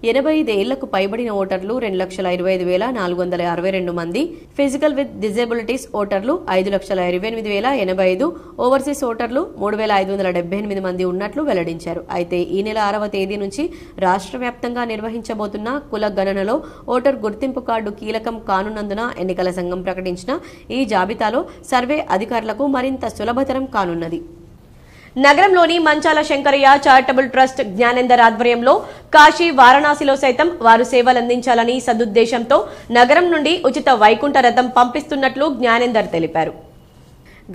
85 ఏళ్లకు పైబడిన ఓటర్లు 2,25,462 మంది, ఫిజికల్ విత్ డిజేబిలిటీస్ ఓటర్లు 5,28,085, ఓవర్సీస్ ఓటర్లు 3,578 మంది ఉన్నట్లు వెల్లడించారు. అయితే ఈ నెల 6వ తేదీ నుంచి రాష్ట్ర వ్యాప్తంగా నిర్వహించబోతున్న కుల గణనలో ఓటర్ గుర్తింపు కార్డు కీలకం కానున్నందున ఎన్నికల సంఘం ప్రకటించిన ఈ జాబితాలో సర్వే అధికారులకు మరింత సులభతరం కానున్నది. నగరంలోని మంచాల శంకరయ్య చారిటబుల్ ట్రస్ట్ జ్ఞానేందర్ ఆధ్వర్యంలో కాశీ, వారణాసిలో సైతం వారు సేవలందించాలని సదుద్దేశంతో నగరం నుండి ఉచిత వైకుంఠ రథం పంపిస్తున్నట్లు జ్ఞానేందర్ తెలిపారు.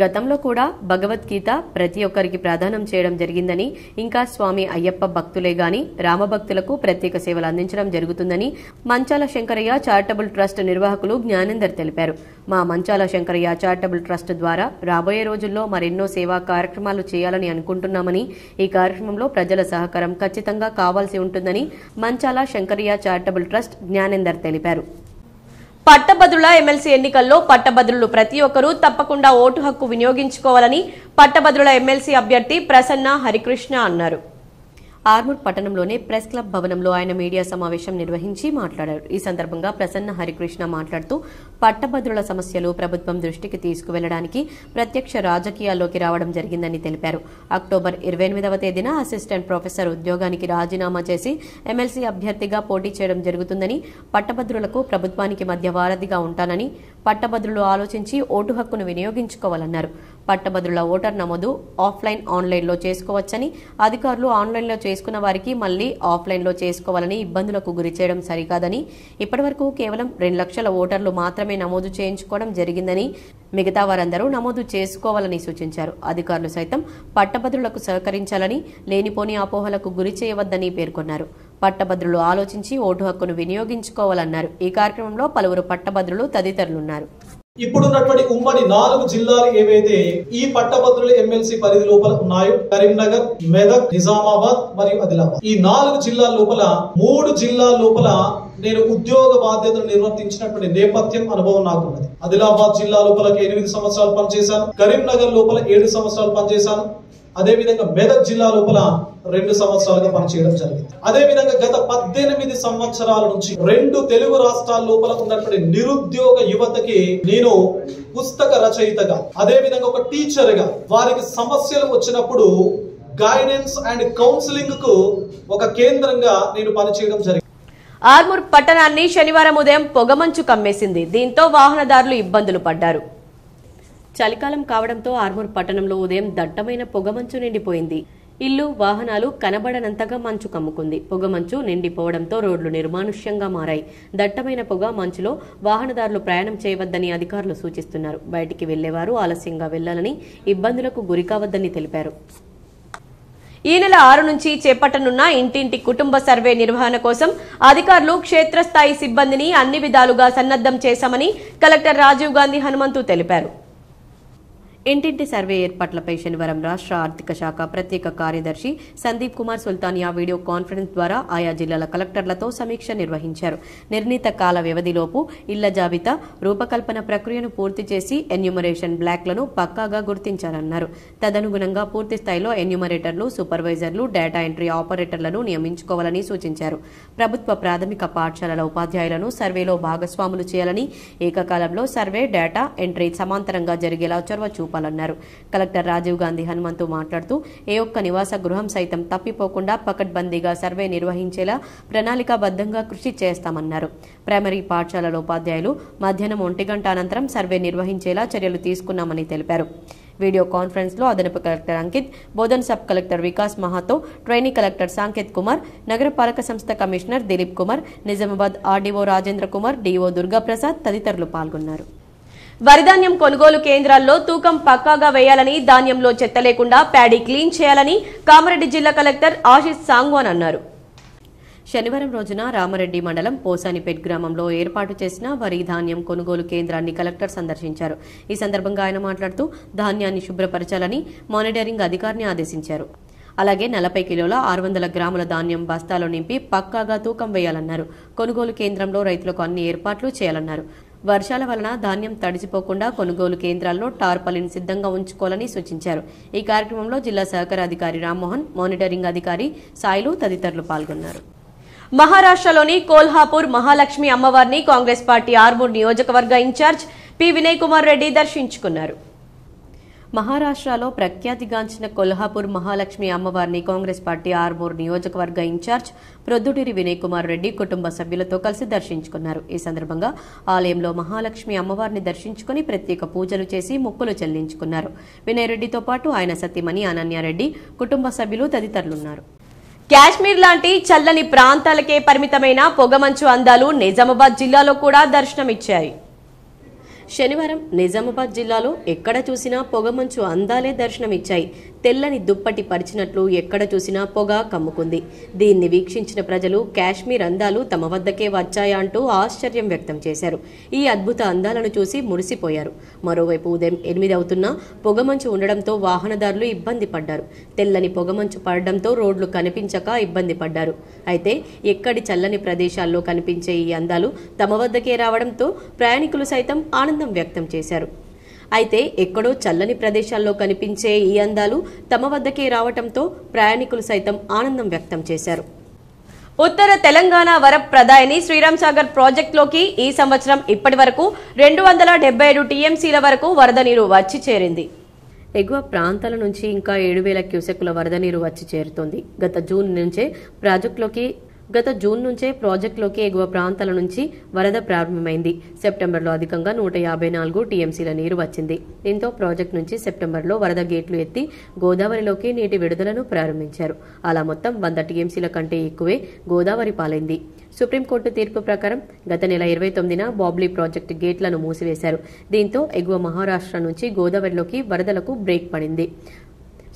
గతంలో కూడా భగవద్గీత ప్రతి ఒక్కరికి ప్రదానం చేయడం జరిగిందని, ఇంకా స్వామి అయ్యప్ప భక్తులే గాని రామభక్తులకు ప్రత్యేక సేవలు అందించడం జరుగుతుందని మంచాల శంకరయ్య చారిటబుల్ ట్రస్ట్ నిర్వాహకులు జ్ఞానేందర్ తెలిపారు. మా మంచాల శంకరయ్య చారిటబుల్ ట్రస్ట్ ద్వారా రాబోయే రోజుల్లో మరెన్నో సేవా కార్యక్రమాలు చేయాలని అనుకుంటున్నామని, ఈ కార్యక్రమంలో ప్రజల సహకారం ఖచ్చితంగా కావాల్సి ఉంటుందని మంచాల శంకరయ్య చారిటబుల్ ట్రస్ట్ జ్ఞానేందర్ తెలిపారు. పట్టభద్రుల ఎమ్మెల్సీ ఎన్నికల్లో పట్టభద్రులు ప్రతి ఒక్కరూ తప్పకుండా ఓటు హక్కు వినియోగించుకోవాలని పట్టభద్రుల ఎమ్మెల్సీ అభ్యర్థి ప్రసన్న హరికృష్ణ అన్నారు. ఆర్మూర్ పట్టణంలోని ప్రెస్ క్లబ్ భవనంలో ఆయన మీడియా సమావేశం నిర్వహించి మాట్లాడారు. ఈ సందర్భంగా ప్రసన్న హరికృష్ణ మాట్లాడుతూ పట్టభద్రుల సమస్యలు ప్రభుత్వం దృష్టికి తీసుకువెళ్లడానికి ప్రత్యక్ష రాజకీయాల్లోకి రావడం జరిగిందని తెలిపారు. అక్టోబర్ 28వ తేదీన అసిస్టెంట్ ప్రొఫెసర్ ఉద్యోగానికి రాజీనామా చేసి ఎమ్మెల్సీ అభ్యర్థిగా పోటీ చేయడం జరుగుతుందని, పట్టభద్రులకు ప్రభుత్వానికి మధ్య వారధిగా ఉంటానని, పట్టభద్రులు ఆలోచించి ఓటు హక్కును వినియోగించుకోవాలన్నారు. పట్టభద్రుల ఓటర్ నమోదు ఆఫ్లైన్, ఆన్లైన్లో చేసుకోవచ్చని, అధికారులు ఆన్లైన్లో చేసుకున్న వారికి మళ్లీ ఆఫ్లైన్లో చేసుకోవాలని ఇబ్బందులకు గురి చేయడం సరికాదని, ఇప్పటివరకు కేవలం 2 లక్షల ఓటర్లు మాత్రమే మాత్రమే నమోదు చేయించుకోవడం జరిగిందని, మిగతా వారందరూ నమోదు చేసుకోవాలని సూచించారు. అధికారులు సైతం పట్టభద్రులకు సహకరించాలని, లేనిపోని అపోహలకు గురి చేయవద్దని పేర్కొన్నారు. పట్టభద్రులు ఆలోచించి ఓటు హక్కును వినియోగించుకోవాలన్నారు. ఈ కార్యక్రమంలో పలువురు పట్టభద్రులు తదితరులున్నారు. ఇప్పుడున్నటువంటి ఉమ్మడి 4 జిల్లాలు ఏవైతే ఈ పట్టభద్రుల ఎమ్మెల్సీ పరిధి లోపల ఉన్నాయో, కరీంనగర్, మెదక్, నిజామాబాద్ మరియు ఆదిలాబాద్, ఈ 4 జిల్లాల లోపల 3 జిల్లాల లోపల నేను ఉద్యోగ బాధ్యతలు నిర్వర్తించినటువంటి నేపథ్యం, అనుభవం నాకు ఉన్నది. ఆదిలాబాద్ జిల్లా లోపల 8 సంవత్సరాలు పనిచేశాను, కరీంనగర్ లోపల 7 సంవత్సరాలు పనిచేశాను, అదే విధంగా మెదక్ జిల్లా లోపల 2 సంవత్సరాలుగా పనిచేయడం జరిగింది. అదే విధంగా గత 18 సంవత్సరాల నుంచి 2 తెలుగు రాష్ట్రాల లోపల ఉన్నటువంటి నిరుద్యోగ యువతకి నేను పుస్తక రచయితగా, అదే విధంగా ఒక టీచర్ గా వారికి సమస్యలు వచ్చినప్పుడు గైడెన్స్ అండ్ కౌన్సిలింగ్ కు ఒక కేంద్రంగా నేను పనిచేయడం జరిగింది. ఆర్మూర్ పట్టణాన్ని శనివారం ఉదయం పొగమంచు కమ్మేసింది. దీంతో వాహనదారులు ఇబ్బందులు పడ్డారు. చలికాలం కావడంతో ఆర్మూర్ పట్టణంలో ఉదయం దట్టమైన పొగమంచు నిండిపోయింది. ఇల్లు, వాహనాలు కనబడనంతగా మంచు కమ్ముకుంది. పొగమంచు నిండిపోవడంతో రోడ్లు నిర్మానుష్యంగా మారాయి. దట్టమైన పొగ మంచులో వాహనదారులు ప్రయాణం చేయవద్దని అధికారులు సూచిస్తున్నారు. బయటికి వెళ్లేవారు ఆలస్యంగా వెళ్లాలని, ఇబ్బందులకు గురికావద్దని తెలిపారు. ఈ నెల 6 నుంచి చేపట్టనున్న ఇంటింటి కుటుంబ సర్వే నిర్వహణ కోసం అధికారులు క్షేత్రస్థాయి సిబ్బందిని అన్ని విధాలుగా సన్నద్దం చేశామని కలెక్టర్ రాజీవ్ గాంధీ హనుమంతు తెలిపారు. ఇంటింటి సర్వే ఏర్పాట్లపై శనివారం రాష్ట్ర ఆర్థిక శాఖ ప్రత్యేక కార్యదర్శి సందీప్ కుమార్ సుల్తానియా వీడియో కాన్ఫరెన్స్ ద్వారా ఆయా జిల్లాల కలెక్టర్లతో సమీక్ష నిర్వహించారు. నిర్ణీత కాల వ్యవధిలోపు ఇళ్ల జాబితా రూపకల్పన ప్రక్రియను పూర్తి చేసి ఎన్యూమరేషన్ బ్లాక్లను పక్కాగా గుర్తించాలన్నారు. తదనుగుణంగా పూర్తి స్థాయిలో ఎన్యూమరేటర్లు, సూపర్వైజర్లు, డేటా ఎంట్రీ ఆపరేటర్లను నియమించుకోవాలని సూచించారు. ప్రభుత్వ ప్రాథమిక పాఠశాలల ఉపాధ్యాయులను సర్వేలో భాగస్వాములు చేయాలని, ఏకకాలంలో సర్వే, డేటా ఎంట్రీ సమాంతరంగా జరిగేలా చొరవ చూపాలన్నారు. కలెక్టర్ రాజీవ్ గాంధీ హనుమంతు మాట్లాడుతూ ఏ ఒక్క నివాస గృహం సైతం తప్పిపోకుండా పకడ్బందీగా సర్వే నిర్వహించేలా ప్రణాళికాబద్దంగా కృషి చేస్తామన్నారు. ప్రైమరీ పాఠశాలల ఉపాధ్యాయులు మధ్యాహ్నం 1 గంట అనంతరం సర్వే నిర్వహించేలా చర్యలు తీసుకున్నామని తెలిపారు. వీడియో కాన్ఫరెన్స్ లో అదనపు collector Ankit, Bodhan sub collector Vikas Mahato, trainee collector Sanket Kumar, నగరపాలక సంస్థ commissioner Dilip Kumar, Nizamabad RDO Rajendra Kumar, DO Durgaprasad తదితరులు పాల్గొన్నారు. వరిధాన్యం కొనుగోలు కేంద్రాల్లో తూకం పక్కాగా వేయాలని, ధాన్యంలో చెత్త లేకుండా ప్యాడీ క్లీన్ చేయాలని కామారెడ్డి జిల్లా కలెక్టర్ ఆశిష్ సాంగ్వాన్ అన్నారు. శనివారం రోజున రామారెడ్డి మండలం పోసానిపేట్ గ్రామంలో ఏర్పాటు చేసిన వరి ధాన్యం కొనుగోలు కేంద్రాన్ని కలెక్టర్ సందర్శించారు. ఈ సందర్భంగా ఆయన మాట్లాడుతూ ధాన్యాన్ని శుభ్రపరచాలని మానిటరింగ్ అధికారిని ఆదేశించారు. అలాగే 40 కిలోల 600 గ్రాముల ధాన్యం బస్తాలో నింపి పక్కాగా తూకం వేయాలన్నారు. కొనుగోలు కేంద్రంలో రైతులకు అన్ని ఏర్పాట్లు చేయాలన్నారు. వర్షాల వలన ధాన్యం తడిసిపోకుండా కొనుగోలు కేంద్రాల్లో టార్పలిన్ సిద్ధంగా ఉంచుకోవాలని సూచించారు. ఈ కార్యక్రమంలో జిల్లా సహకార అధికారి రామ్మోహన్, మానిటరింగ్ అధికారి సాయిలు తదితరులు పాల్గొన్నారు. మహారాష్ట్రలోని కోల్హాపూర్ మహాలక్ష్మి అమ్మవారిని కాంగ్రెస్ పార్టీ ఆర్మూర్ నియోజకవర్గ ఇన్ఛార్జ్ పి వినయ్ కుమార్ రెడ్డి దర్శించుకున్నారు. మహారాష్ట్రలో ప్రఖ్యాతిగాంచిన కొల్హాపూర్ మహాలక్ష్మి అమ్మవారిని కాంగ్రెస్ పార్టీ ఆర్మూర్ నియోజకవర్గ ఇన్ఛార్జ్ ప్రొద్దుటూరి వినయ్ కుమార్ రెడ్డి కుటుంబ సభ్యులతో కలిసి దర్శించుకున్నారు. ఈ సందర్భంగా ఆలయంలో మహాలక్ష్మి అమ్మవారిని దర్శించుకుని ప్రత్యేక పూజలు చేసి మొక్కులు చెల్లించుకున్నారు. వినయ్ రెడ్డితో పాటు ఆయన సతీమణి అనన్యారెడ్డి, కుటుంబ సభ్యులు తదితరులున్నారు. కాశ్మీర్ లాంటి చల్లని ప్రాంతాలకే పరిమితమైన పొగమంచు అందాలు నిజామాబాద్ జిల్లాలో కూడా దర్శనమిచ్చాయి. శనివారం నిజామాబాద్ జిల్లాలో ఎక్కడ చూసినా పొగమంచు అందాలే దర్శనమిచ్చాయి. తెల్లని దుప్పటి పరిచినట్లు ఎక్కడ చూసినా పొగ కమ్ముకుంది. దీన్ని వీక్షించిన ప్రజలు కాశ్మీర్ అందాలు తమ వద్దకే వచ్చాయా అంటూ ఆశ్చర్యం వ్యక్తం చేశారు. ఈ అద్భుత అందాలను చూసి మురిసిపోయారు. మరోవైపు ఉదయం 8 అవుతున్నా పొగమంచు ఉండడంతో వాహనదారులు ఇబ్బంది పడ్డారు. తెల్లని పొగమంచు పడడంతో రోడ్లు కనిపించక ఇబ్బంది పడ్డారు. అయితే ఎక్కడి చల్లని ప్రదేశాల్లో కనిపించే ఈ అందాలు తమ వద్దకే రావడంతో ప్రయాణికులు సైతం ఆనందం వ్యక్తం చేశారు. అయితే ఎక్కడో చల్లని ప్రదేశాల్లో కనిపించే ఈ అందాలు తమ వద్దకే రావడంతో ప్రయాణికులు సైతం ఆనందం వ్యక్తం చేశారు. ఉత్తర తెలంగాణ వరప్రదాయని శ్రీరామ్ సాగర్ ప్రాజెక్టులోకి ఈ సంవత్సరం ఇప్పటి వరకు 277 టీఎంసీల వరకు వరద నీరు వచ్చి చేరింది. ఎగువ ప్రాంతాల నుంచి ఇంకా 7,000 క్యూసెక్కుల వరద నీరు వచ్చి చేరుతోంది. గత జూన్ నుంచే ప్రాజెక్టులోకి గత జూన్ నుంచే ప్రాజెక్టులోకి ఎగువ ప్రాంతాల నుంచి వరద ప్రారంభమైంది. సెప్టెంబర్లో అధికంగా 154 టీఎంసీల నీరు వచ్చింది. దీంతో ప్రాజెక్టు నుంచి సెప్టెంబర్లో వరద గేట్లు ఎత్తి గోదావరిలోకి నీటి విడుదలను ప్రారంభించారు. అలా మొత్తం 100 టీఎంసీల కంటే ఎక్కువే గోదావరి పాలైంది. సుప్రీంకోర్టు తీర్పు ప్రకారం గత నెల 29న బాబ్లీ ప్రాజెక్టు గేట్లను మూసివేశారు. దీంతో ఎగువ మహారాష్ట్ర నుంచి గోదావరిలోకి వరదలకు బ్రేక్ పడింది.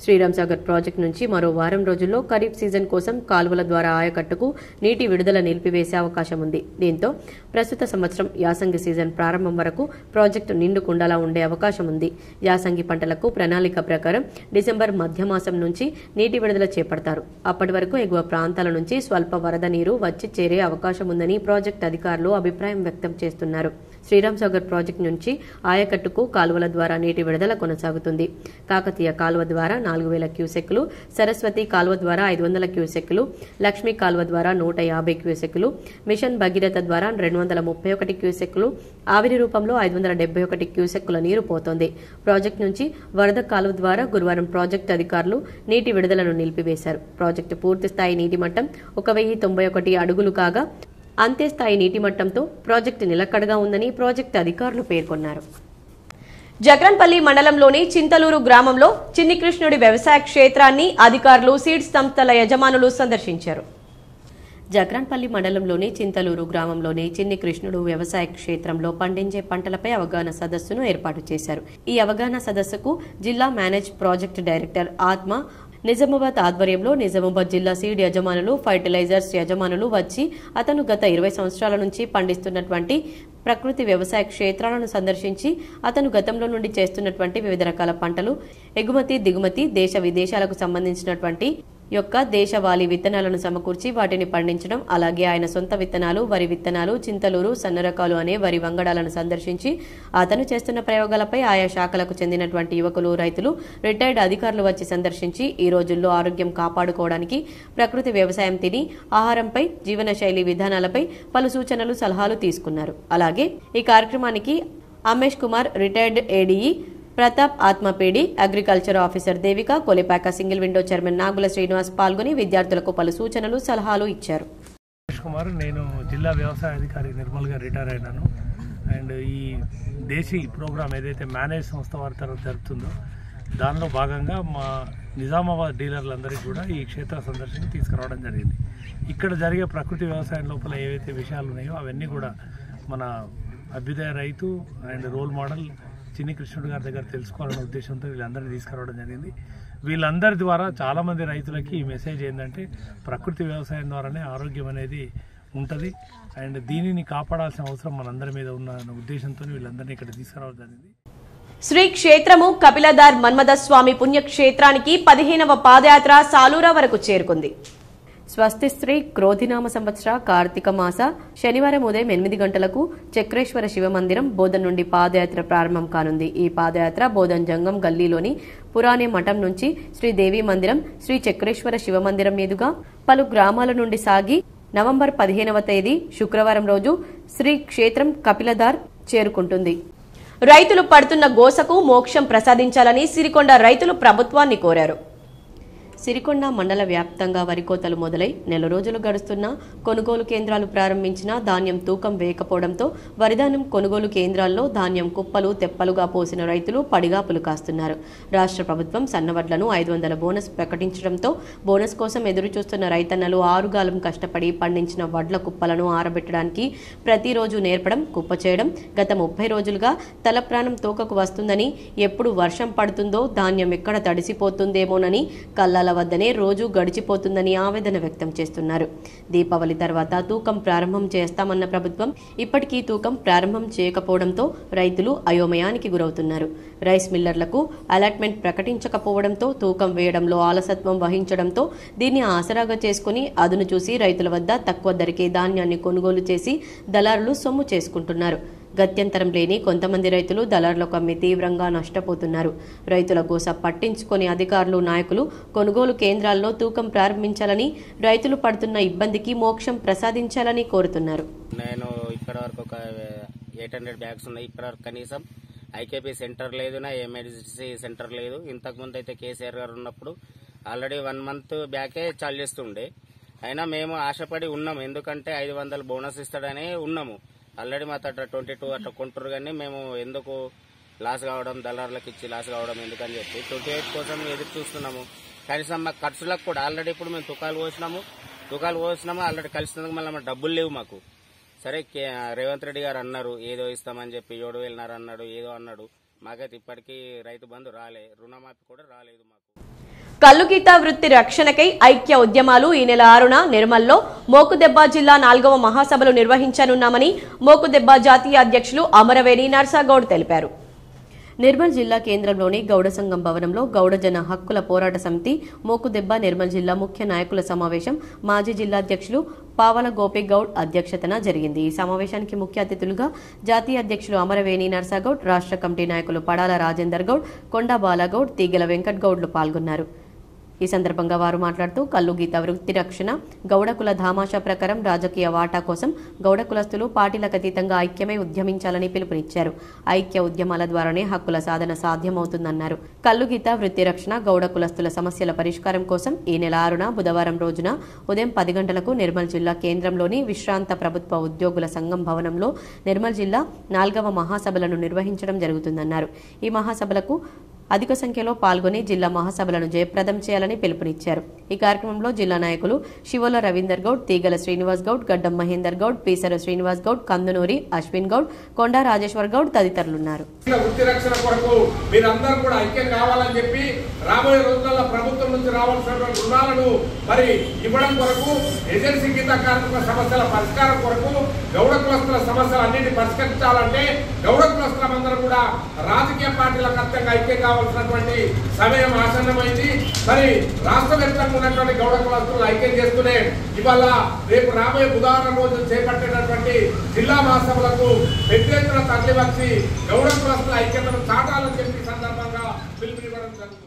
శ్రీరామ్ సాగర్ ప్రాజెక్టు నుంచి మరో వారం రోజుల్లో ఖరీఫ్ సీజన్ కోసం కాలువల ద్వారా ఆయకట్టుకు నీటి విడుదల నిలిపివేసే అవకాశం ఉంది. దీంతో ప్రస్తుత సంవత్సరం యాసంగి సీజన్ ప్రారంభం వరకు ప్రాజెక్టు నిండుకుండలా ఉండే అవకాశం ఉంది. యాసంగి పంటలకు ప్రణాళిక ప్రకారం డిసెంబర్ మధ్యమాసం నుంచి నీటి విడుదల చేపడతారు. అప్పటి వరకు ఎగువ ప్రాంతాల నుంచి స్వల్ప వరద నీరు వచ్చి చేరే అవకాశం ఉందని ప్రాజెక్టు అధికారులు అభిప్రాయం వ్యక్తం చేస్తున్నారు. శ్రీరామ్ సాగర్ ప్రాజెక్టు నుంచి ఆయకట్టుకు కాలువల ద్వారా నీటి విడుదల కొనసాగుతుంది. కాకతీయ కాలువ ద్వారా 4000 క్యూసెక్కులు, సరస్వతి కాలువ ద్వారా 500 క్యూసెక్కులు, లక్ష్మీ కాలువ ద్వారా 150 క్యూసెక్కులు, మిషన్ భగీరథ ద్వారా 231 క్యూసెక్కులు, ఆవిరి రూపంలో 571 క్యూసెక్కుల నీరు పోతోంది. ప్రాజెక్టు నుంచి వరద కాలువ ద్వారా గురువారం ప్రాజెక్టు అధికారులు నీటి విడుదలను నిలిపివేశారు. ప్రాజెక్టు పూర్తి స్థాయి నీటి మట్టం 1091 అడుగులు కాగా అంత్యస్థాయి నీటి మట్టంతో ప్రాజెక్టు నిలకడగా ఉందని ప్రాజెక్టు అధికారులు పేర్కొన్నారు. జగన్పల్లి మండలంలోని చింతలూరు గ్రామంలో చిన్ని కృష్ణుడి వ్యవసాయ క్షేత్రాన్ని అధికారులు, సీడ్స్ సంస్థల యజమానులు సందర్శించారు. జగన్పల్లి మండలంలోని చింతలూరు గ్రామంలోని చిన్ని కృష్ణుడు వ్యవసాయ క్షేత్రంలో పండించే పంటలపై అవగాహన సదస్సును ఏర్పాటు చేశారు. ఈ అవగాహన సదస్సుకు జిల్లా మేనేజ్ ప్రాజెక్టు డైరెక్టర్ ఆత్మ నిజామాబాద్ ఆధ్వర్యంలో నిజామాబాద్ జిల్లా సీడ్ యజమానులు, ఫర్టిలైజర్స్ యజమానులు వచ్చి అతను గత 20 సంవత్సరాల నుంచి పండిస్తున్నటువంటి ప్రకృతి వ్యవసాయ క్షేత్రాలను సందర్శించి అతను గతంలో నుండి చేస్తున్నటువంటి వివిధ రకాల పంటలు, ఎగుమతి దిగుమతి, దేశ విదేశాలకు సంబంధించినటువంటి యొక్క దేశవాళీ విత్తనాలను సమకూర్చి వాటిని పండించడం, అలాగే ఆయన సొంత విత్తనాలు, వరి విత్తనాలు, చింతలూరు సన్న రకాలు అనే వరి వంగడాలను సందర్శించి అతను చేస్తున్న ప్రయోగాలపై ఆయా శాఖలకు చెందినటువంటి యువకులు, రైతులు, రిటైర్డ్ అధికారులు వచ్చి సందర్శించి ఈ రోజుల్లో ఆరోగ్యం కాపాడుకోవడానికి ప్రకృతి వ్యవసాయం తిని ఆహారంపై, జీవనశైలి విధానాలపై పలు సూచనలు, సలహాలు తీసుకున్నారు. అలాగే ఈ కార్యక్రమానికి అమేష్ కుమార్, రిటైర్డ్ ఏడీఈ ప్రతాప్, ఆత్మపేడి, agriculture officer Devika, Kolipaka single window chairman Nagula Srinivas పాల్గొని విద్యార్థులకు పలు సూచనలు, సలహాలు ఇచ్చారు. కుమార్, నేను జిల్లా వ్యవసాయ అధికారి నిర్మల్గా రిటైర్ అయినాను. అండ్ ఈ దేశీ ప్రోగ్రామ్ ఏదైతే మేనేజ్ సంస్థ వారి తరఫు జరుగుతుందో దానిలో భాగంగా మా నిజామాబాద్ డీలర్లందరికీ కూడా ఈ క్షేత్ర సందర్శన తీసుకురావడం జరిగింది. ఇక్కడ జరిగే ప్రకృతి వ్యవసాయం లోపల ఏవైతే విషయాలు ఉన్నాయో అవన్నీ కూడా మన అభ్యుదయ రైతు అండ్ రోల్ మోడల్ చిన్ని కృష్ణుడు గారి దగ్గర తెలుసుకోవాలనే ఉద్దేశంతో వీళ్ళందరినీ తీసుకురావడం జరిగింది. వీళ్ళందరి ద్వారా చాలామంది రైతులకి ఈ మెసేజ్ ఏంటంటే ప్రకృతి వ్యవసాయం ద్వారానే ఆరోగ్యం అనేది ఉంటుంది అండ్ దీనిని కాపాడాల్సిన అవసరం మనందరి మీద ఉన్న ఉద్దేశంతో వీళ్ళందరినీ ఇక్కడ తీసుకురావడం జరిగింది. శ్రీ క్షేత్రము కపిలదార్ మన్మథ స్వామి పుణ్యక్షేత్రానికి 15వ పాదయాత్ర సాలూరా వరకు చేరుకుంది. స్వస్తి శ్రీ క్రోధినామ సంవత్సర కార్తీక మాస శనివారం ఉదయం 8 గంటలకు చక్రేశ్వర శివ మందిరం బోధన్ నుండి పాదయాత్ర ప్రారంభం కానుంది. ఈ పాదయాత్ర బోధన్ జంగం గల్లీలోని పురాణే మఠం నుంచి శ్రీ దేవి మందిరం, శ్రీ చక్రేశ్వర శివ మందిరం మీదుగా పలు గ్రామాల నుండి సాగి నవంబర్ 15వ తేదీ శుక్రవారం రోజు శ్రీ క్షేత్రం కపిలదార్ చేరుకుంటుంది. రైతులు పడుతున్న గోసకు మోక్షం ప్రసాదించాలని సిరికొండ రైతులు ప్రభుత్వాన్ని కోరారు. సిరికొండ మండల వ్యాప్తంగా వరి కోతలు మొదలై నెల రోజులు గడుస్తున్నా కొనుగోలు కేంద్రాలు ప్రారంభించినా ధాన్యం తూకం వేయకపోవడంతో వరిధాన్యం కొనుగోలు కేంద్రాల్లో ధాన్యం కుప్పలు తెప్పలుగా పోసిన రైతులు పడిగాపులు కాస్తున్నారు. రాష్ట్ర ప్రభుత్వం సన్నవడ్లను 500 బోనస్ ప్రకటించడంతో బోనస్ కోసం ఎదురు చూస్తున్న రైతన్నలు ఆరుగాలం కష్టపడి పండించిన వడ్ల కుప్పలను ఆరబెట్టడానికి ప్రతిరోజు నేర్పడం, కుప్ప చేయడం గత 30 రోజులుగా తల ప్రాణం తోకకు వస్తుందని, ఎప్పుడు వర్షం పడుతుందో, ధాన్యం ఎక్కడ తడిసిపోతుందేమోనని కళ్ళ వద్దనే రోజు గడిచిపోతుందని ఆవేదన వ్యక్తం చేస్తున్నారు. దీపావళి తర్వాత తూకం ప్రారంభం చేస్తామన్న ప్రభుత్వం ఇప్పటికీ తూకం ప్రారంభం చేయకపోవడంతో రైతులు అయోమయానికి గురవుతున్నారు. రైస్ మిల్లర్లకు అలాట్మెంట్ ప్రకటించకపోవడంతో తూకం వేయడంలో ఆలసత్వం వహించడంతో దీన్ని ఆసరాగా చేసుకుని అదును చూసి రైతుల వద్ద తక్కువ ధరకే ధాన్యాన్ని కొనుగోలు చేసి దళారులు సొమ్ము చేసుకుంటున్నారు. గత్యంతరం లేని కొంతమంది రైతులు దళారులకు అమ్మి తీవ్రంగా నష్టపోతున్నారు. రైతుల గోస పట్టించుకొని అధికారులు, నాయకులు కొనుగోలు కేంద్రాల్లో తూకం ప్రారంభించాలని, రైతులు పడుతున్న ఇబ్బందికి మోక్షం ప్రసాదించాలని కోరుతున్నారు. నేను ఇప్పటి వరకు ఒక 800 బ్యాగ్స్ ఉన్నాయి. ఇప్పటి వరకు కనీసం ఐకేపీ సెంటర్ లేదు, నా ఎమర్జెన్సీ సెంటర్ లేదు. ఇంతకుముందు అయితే కేసీఆర్ గారు ఉన్నప్పుడు ఆల్రెడీ 1 మంత్ బ్యాకే చాలు చేస్తుండే. అయినా మేము ఆశపడి ఉన్నాము, ఎందుకంటే 500 బోనస్ ఇస్తాడని ఉన్నాము. ఆల్రెడీ మా అట్లా 22 అట్లా కొంటారు, కానీ మేము ఎందుకు లాస్ కావడం, దళారులకు ఇచ్చి లాస్ కావడం ఎందుకని చెప్పి 28 కోసం ఎదురు చూస్తున్నాము. కనీసం మా ఖర్చులకు కూడా ఆల్రెడీ ఇప్పుడు మేము తుకాలు పోసినాము ఆల్రెడీ కలిసినందుకు మళ్ళీ డబ్బులు లేవు మాకు. సరే రేవంత్ రెడ్డి గారు అన్నారు ఏదో ఇస్తామని చెప్పి 7,000 అన్నాడు, ఏదో అన్నాడు. మాకైతే ఇప్పటికీ రైతు బంధు రాలే, రుణమాఫీ కూడా రాలేదు మాకు. కల్లుగీత వృత్తి రక్షణకై ఐక్య ఉద్యమాలు ఈ నెల 6న నిర్మల్లో మోకుదెబ్బ జిల్లా 4వ మహాసభలు నిర్వహించనున్నామని మోకుదెబ్బ జాతీయ అధ్యక్షులు అమరవేణి నర్సాగౌడ్ తెలిపారు. నిర్మల్ జిల్లా కేంద్రంలోని గౌడ సంఘం భవనంలో గౌడ జన హక్కుల పోరాట సమితి మోకుదెబ్బ నిర్మల్ జిల్లా ముఖ్య నాయకుల సమావేశం మాజీ జిల్లాధ్యక్షులు పావల గోపిగౌడ్ అధ్యక్షతన జరిగింది. ఈ సమావేశానికి ముఖ్య అతిథులుగా జాతీయ అధ్యక్షులు అమరవేణి నర్సాగౌడ్, రాష్ట్ర కమిటీ నాయకులు పడాల రాజేందర్ గౌడ్, కొండా బాలగౌడ్, తీగల వెంకట్ గౌడ్లు పాల్గొన్నారు. ఈ సందర్భంగా వారు మాట్లాడుతూ కల్లుగీత వృత్తి రక్షణ, గౌడ కుల ధామాషా ప్రకారం రాజకీయ వాటా కోసం గౌడ కులస్తులు పార్టీలకు అతీతంగా ఐక్యమై ఉద్యమించాలని పిలుపునిచ్చారు. ఐక్య ఉద్యమాల ద్వారానే హక్కుల సాధన సాధ్యమవుతుందన్నారు. కల్లుగీత వృత్తి రక్షణ, గౌడ కులస్తుల సమస్యల పరిష్కారం కోసం ఈ నెల 6న బుధవారం రోజున ఉదయం 10 గంటలకు నిర్మల్ జిల్లా కేంద్రంలోని విశ్రాంత ప్రభుత్వ ఉద్యోగుల సంఘం భవనంలో నిర్మల్ జిల్లా 4వ మహాసభలను నిర్వహించడం జరుగుతుందన్నారు. ఈ మహాసభలకు అధిక సంఖ్యలో పాల్గొని జిల్లా మహాసభలను జయప్రదం చేయాలని పిలుపునిచ్చారు. ఈ కార్యక్రమంలో జిల్లా నాయకులు శివోల రవీందర్ గౌడ్, తీగల శ్రీనివాస్ గౌడ్, గడ్డం మహేందర్ గౌడ్, పీసర శ్రీనివాస్ గౌడ్, కందునూరి అశ్విన్ గౌడ్, కొండా రాజేశ్వర్ గౌడ్ తదితరులున్నారు. వృత్తి రక్షణ కొరకు మీరందరూ కూడా ఐక్యం కావాలని చెప్పి రాబోయే రోజుల్లో ప్రభుత్వం నుంచి రావాల్సిన రుణాలను మరి ఇవ్వడం కొరకు, ఏజెన్సీ కింద కార్మిక సమస్యల పరిష్కారం కొరకు, గౌడ కులస్తుల సమస్యలు అన్నింటినీ పరిష్కరించాలంటే గౌడ కులస్తులందరూ కూడా రాజకీయ పార్టీలకు అత్యంత ఐక్యం కావాల్సినటువంటి సమయం ఆసన్నమైంది. మరి రాష్ట్ర వ్యాప్తంగా ఉన్నటువంటి గౌడ కులస్తులను ఐక్యం చేస్తూనే ఇవాళ రేపు రాబోయే బుధవారం రోజు చేపట్టేటటువంటి జిల్లా మహాసభలకు పెద్ద ఎత్తున తరలివచ్చి గౌడ కులస్తుల ఐక్యతను చాటాలని చెప్పి సందర్భంగా పిలుపునివ్వడం జరుగుతుంది.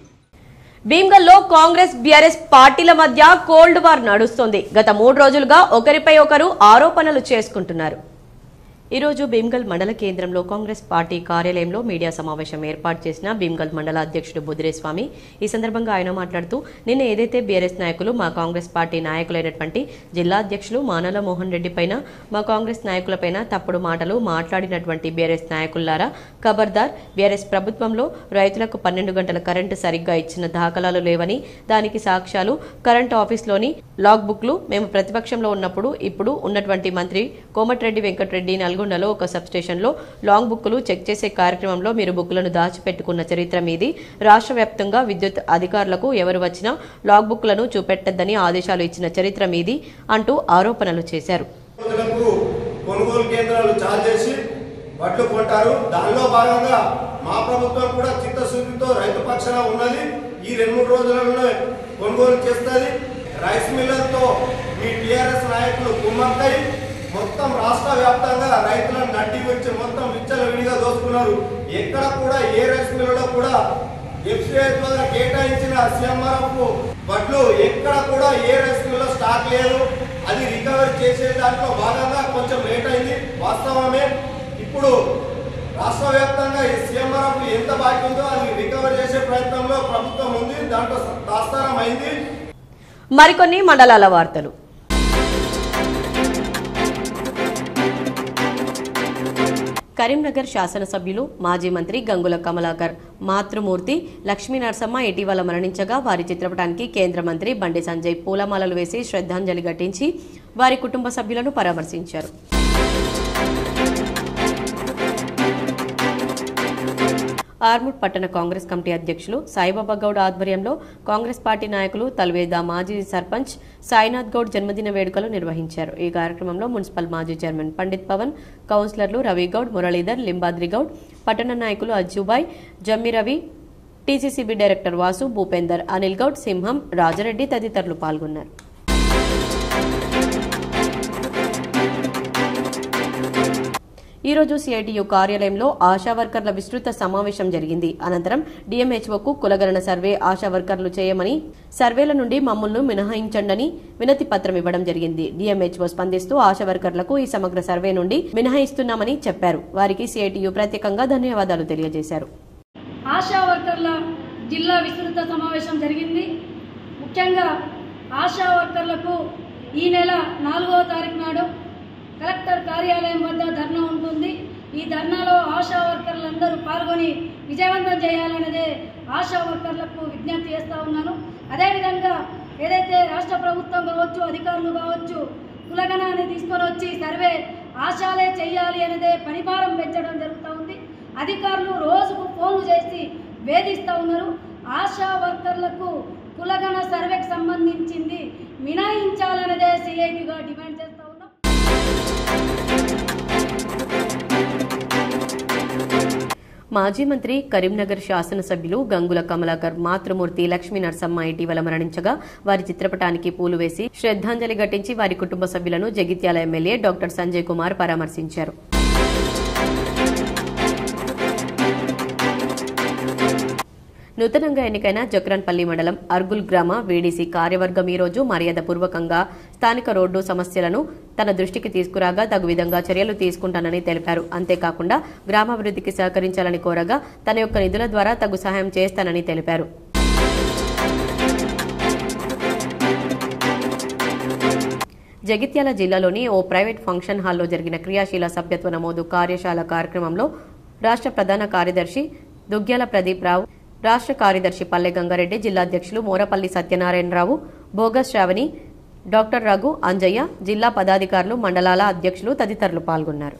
భీమ్గల్లో కాంగ్రెస్ బీఆర్ఎస్ పార్టీల మధ్య కోల్డ్ వార్ నడుస్తోంది. గత 3 రోజులుగా ఒకరిపై ఒకరు ఆరోపణలు చేసుకుంటున్నారు. ఈ రోజు భీమ్గల్ మండల కేంద్రంలో కాంగ్రెస్ పార్టీ కార్యాలయంలో మీడియా సమావేశం ఏర్పాటు చేసిన భీమ్గల్ మండల అధ్యక్షుడు బుద్ధిరేస్వామి ఈ సందర్భంగా ఆయన మాట్లాడుతూ, నిన్న ఏదైతే బీఆర్ఎస్ నాయకులు మా కాంగ్రెస్ పార్టీ నాయకులైనటువంటి జిల్లా అధ్యక్షులు మానల మోహన్ రెడ్డి పైన, మా కాంగ్రెస్ నాయకులపైన తప్పుడు మాటలు మాట్లాడినటువంటి బీఆర్ఎస్ నాయకులారా ఖబర్దార్, బీఆర్ఎస్ ప్రభుత్వంలో రైతులకు 12 గంటల కరెంటు సరిగ్గా ఇచ్చిన దాఖలాలు లేవని, దానికి సాక్ష్యాలు కరెంటు ఆఫీస్లోని లాగ్ బుక్లు, మేము ప్రతిపక్షంలో ఉన్నప్పుడు ఇప్పుడు ఉన్నటువంటి మంత్రి కోమటిరెడ్డి వెంకటరెడ్డి నల్గొండలో ఒక సబ్స్టేషన్లో లాంగ్ బుక్లు చెక్ చేసే కార్యక్రమంలో మీరు బుక్లను దాచిపెట్టుకున్న చరిత్ర మీది. రాష్ట్ర వ్యాప్తంగా విద్యుత్ అధికారులకు ఎవరు వచ్చినా లాగ్ బుక్లను చూపెట్టద్దని ఆదేశాలు ఇచ్చిన చరిత్ర మీది అంటూ ఆరోపణలు చేశారు. కొనుగోలు కేంద్రాలు చార్జ్ చేసి వడ్లు కొంటారు. దానిలో భాగంగా మా ప్రభుత్వం కూడా చిత్తశుద్ధితో రైతు పక్షాన ఉన్నది. ఈ 2-3 రోజులలో కొనుగోలు చేస్తుంది. రైస్ మిల్లర్తో మీ టీఆర్ఎస్ నాయకులు కుమ్మక్కై మొత్తం రాష్ట్ర వ్యాప్తంగా రైతులను నడ్డి వచ్చి మొత్తం విచ్చలవిడిగా దోచుకున్నారు. ఎక్కడ కూడా ఏ రైస్ మిల్లులో కూడా ఎఫ్సిఐ ద్వారా కేటాయించిన సిఎంఆర్ఎఫ్ వడ్లు ఎక్కడ కూడా ఏ రైస్ మిల్లులో స్టాక్ లేదు. అది రికవరీ చేసే దాంట్లో భాగంగా కొంచెం లేట్ అయింది, వాస్తవమే. ఇప్పుడు రాష్ట్ర వ్యాప్తంగా ఈ సిఎంఆర్ఎఫ్ ఎంత బాకీ ఉందో అది రికవరీ చేసే ప్రయత్నంలో ప్రభుత్వం ఉంది. దాంట్లో దాస్తారం అయింది. మరికొన్ని మండలాల వార్తలు. కరీంనగర్ శాసనసభ్యులు మాజీ మంత్రి గంగుల కమలాకర్ మాతృమూర్తి లక్ష్మీ నరసమ్మ ఇటీవల మరణించగా వారి చిత్రపటానికి కేంద్ర మంత్రి బండి సంజయ్ పూలమాలలు వేసి శ్రద్ధాంజలి ఘటించి వారి కుటుంబ సభ్యులను పరామర్శించారు. ఆర్మూర్ పట్టణ కాంగ్రెస్ కమిటీ అధ్యక్షులు సాయిబాబా గౌడ్ ఆధ్వర్యంలో కాంగ్రెస్ పార్టీ నాయకులు తల్వేద మాజీ సర్పంచ్ సాయినాథ్ గౌడ్ జన్మదిన వేడుకలు నిర్వహించారు. ఈ కార్యక్రమంలో మున్సిపల్ మాజీ చైర్మన్ పండిత్ పవన్, కౌన్సిలర్లు రవిగౌడ్, మురళీధర్, లింబాద్రి గౌడ్, పట్టణ నాయకులు అజ్జుబాయ్, జమ్మి రవి, టీసీసీబీ డైరెక్టర్ వాసు, భూపేందర్, అనిల్ గౌడ్, సింహం, రాజరెడ్డి తదితరులు పాల్గొన్నారు. ఈ రోజు సిఐటియు కార్యాలయంలో ఆశా వర్కర్ల విస్తృత సమావేశం జరిగింది. అనంతరం డిఎంహెచ్ఓకు కులగణన సర్వే ఆశా వర్కర్లు చేయమని, సర్వేల నుండి మమ్మల్ని మినహాయించండని వినతి పత్రం ఇవ్వడం జరిగింది. డిఎంహెచ్ఓ స్పందిస్తూ ఆశా వర్కర్లకు ఈ సమగ్ర సర్వే నుండి మినహాయిస్తున్నామని చెప్పారు. వారికి సిఐటియు ప్రత్యేకంగా ధన్యవాదాలు తెలియజేశారు. ఆశా వర్కర్ల జిల్లా విస్తృత సమావేశం జరిగింది. ముఖ్యంగా ఆశా వర్కర్లకు ఈ నెల 4వ తారీఖు నాడు కలెక్టర్ కార్యాలయం వద్ద ధర్నా ఉంటుంది. ఈ ధర్నాలో ఆశా వర్కర్లందరూ పాల్గొని విజయవంతం చేయాలనేదే ఆశా వర్కర్లకు విజ్ఞప్తి చేస్తూ ఉన్నాను. అదేవిధంగా ఏదైతే రాష్ట్ర ప్రభుత్వం కావచ్చు, అధికారులు కావచ్చు, కులగణాన్ని తీసుకొని వచ్చి సర్వే ఆశాలే చేయాలి అనేదే పనిభారం పెంచడం జరుగుతూ ఉంది. అధికారులు రోజుకు ఫోన్లు చేసి వేధిస్తూ ఉన్నారు. ఆశా వర్కర్లకు కులగణ సర్వేకి సంబంధించింది మినహాయించాలనేదే సిఐటిగా డిమాండ్ చేస్తూ ఉన్నాం. మాజీ మంత్రి కరీంనగర్ శాసనసభ్యులు గంగుల కమలాకర్ మాతృమూర్తి లక్ష్మీ నరసమ్మ ఇటీవల మరణించగా వారి చిత్రపటానికి పూలు వేసి శ్రద్ధాంజలి ఘటించి వారి కుటుంబ సభ్యులను జగిత్యాల ఎమ్మెల్యే డాక్టర్ సంజయ్ కుమార్ పరామర్శించారు. నూతనంగా ఎన్నికైన జక్రాన్పల్లి మండలం అర్గుల్ గ్రామ వీడీసీ కార్యవర్గం ఈ రోజు మర్యాదపూర్వకంగా స్థానిక రోడ్డు సమస్యలను తన దృష్టికి తీసుకురాగా తగు విధంగా చర్యలు తీసుకుంటానని తెలిపారు. అంతేకాకుండా గ్రామాభివృద్ధికి సహకరించాలని కోరగా తన యొక్క నిధుల ద్వారా తగు సహాయం చేస్తానని తెలిపారు. జగిత్యాల జిల్లాలోని ఓ ప్రైవేట్ ఫంక్షన్ హాల్లో జరిగిన క్రియాశీల సభ్యత్వ నమోదు కార్యశాల కార్యక్రమంలో రాష్ట్ర ప్రధాన కార్యదర్శి దుగ్గ్యాల ప్రదీప్ రావు, రాష్ట్ర కార్యదర్శి పల్లె గంగారెడ్డి, జిల్లా అధ్యక్షులు మోరపల్లి సత్యనారాయణరావు, బోగస్ శ్రావణి, డాక్టర్ రఘు, అంజయ్య, జిల్లా పదాధికారులు, మండలాల అధ్యక్షులు తదితరులు పాల్గొన్నారు.